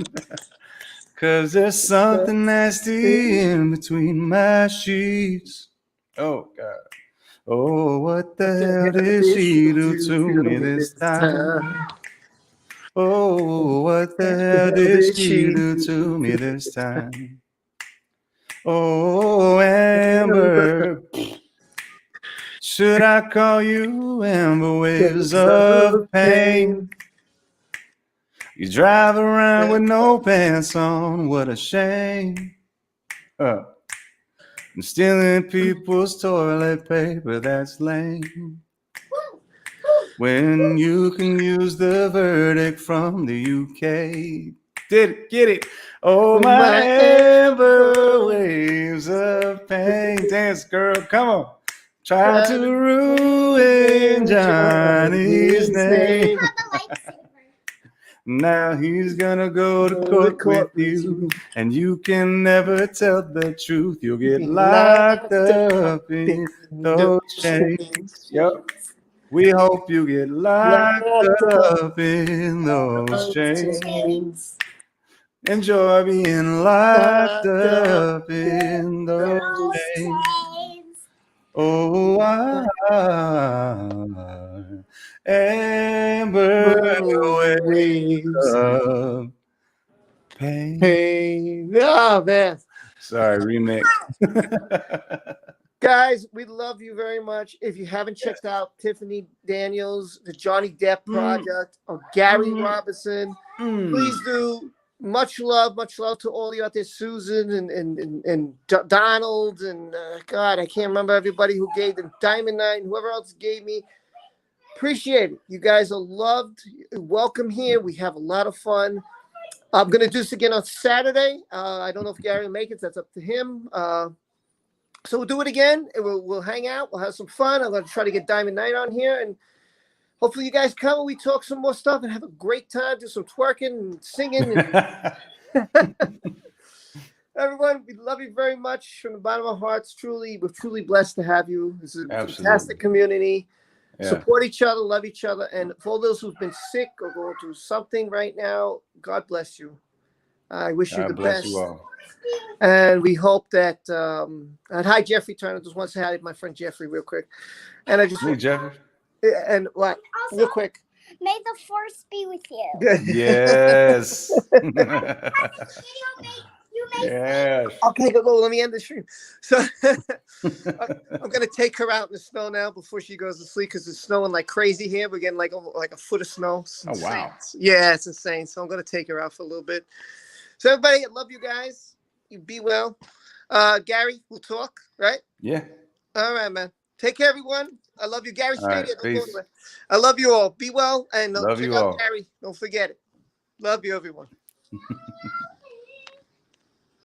'Cause there's something nasty in between my sheets. Oh, God. Oh, what the hell did she do to me this time? Oh, what the hell did she do to me this time? Oh, Amber, should I call you Amber Waves of Pain? You drive around with no pants on, what a shame. And stealing people's toilet paper, that's lame. When you can use the verdict from the UK. Did it, get it? Oh, my Amber Waves of Pain. Dance, girl, come on. Try to ruin Johnny's name. Now he's gonna go to court with you, and you can never tell the truth. You'll get locked up in those chains. Yep. We hope you get locked up in those chains. Enjoy being locked up in those chains. Oh, Amber Waves of Pain.
Oh, man.
Sorry, remix.
Guys, we love you very much. If you haven't checked out Tiffany Daniels, the Johnny Depp project, or Gary Robinson, please do. Much love to all you out there, Susan and Donald, and God, I can't remember everybody who gave them, Diamond Knight, and whoever else gave me. Appreciate it. You guys are loved. Welcome here. We have a lot of fun. I'm going to do this again on Saturday. I don't know if Gary will make it. That's up to him. So we'll do it again. And we'll hang out. We'll have some fun. I'm going to try to get Diamond Knight on here. And hopefully you guys come and we talk some more stuff and have a great time. Do some twerking and singing. And everyone, we love you very much from the bottom of our hearts. We're truly blessed to have you. This is a fantastic community. Yeah. Support each other, love each other. And for all those who've been sick or going through something right now, God bless you. I wish you the best. You all. And we hope that and hi Jeffrey Turner. Just want to say hi to my friend Jeffrey real quick. And I just
Jeffrey.
And what real quick.
May the force be with you.
Yes. Yes.
Okay, go. Let me end the stream. So I'm gonna take her out in the snow now before she goes to sleep because it's snowing like crazy here. We're getting like a foot of snow.
Oh wow.
Yeah, it's insane. So I'm gonna take her out for a little bit. So everybody, I love you guys. You be well. Gary, we'll talk, right?
Yeah.
All right, man. Take care, everyone. I love you, Gary.
Right,
I love you all. Be well and
love
check
you
out
all.
Gary. Don't forget it. Love you, everyone.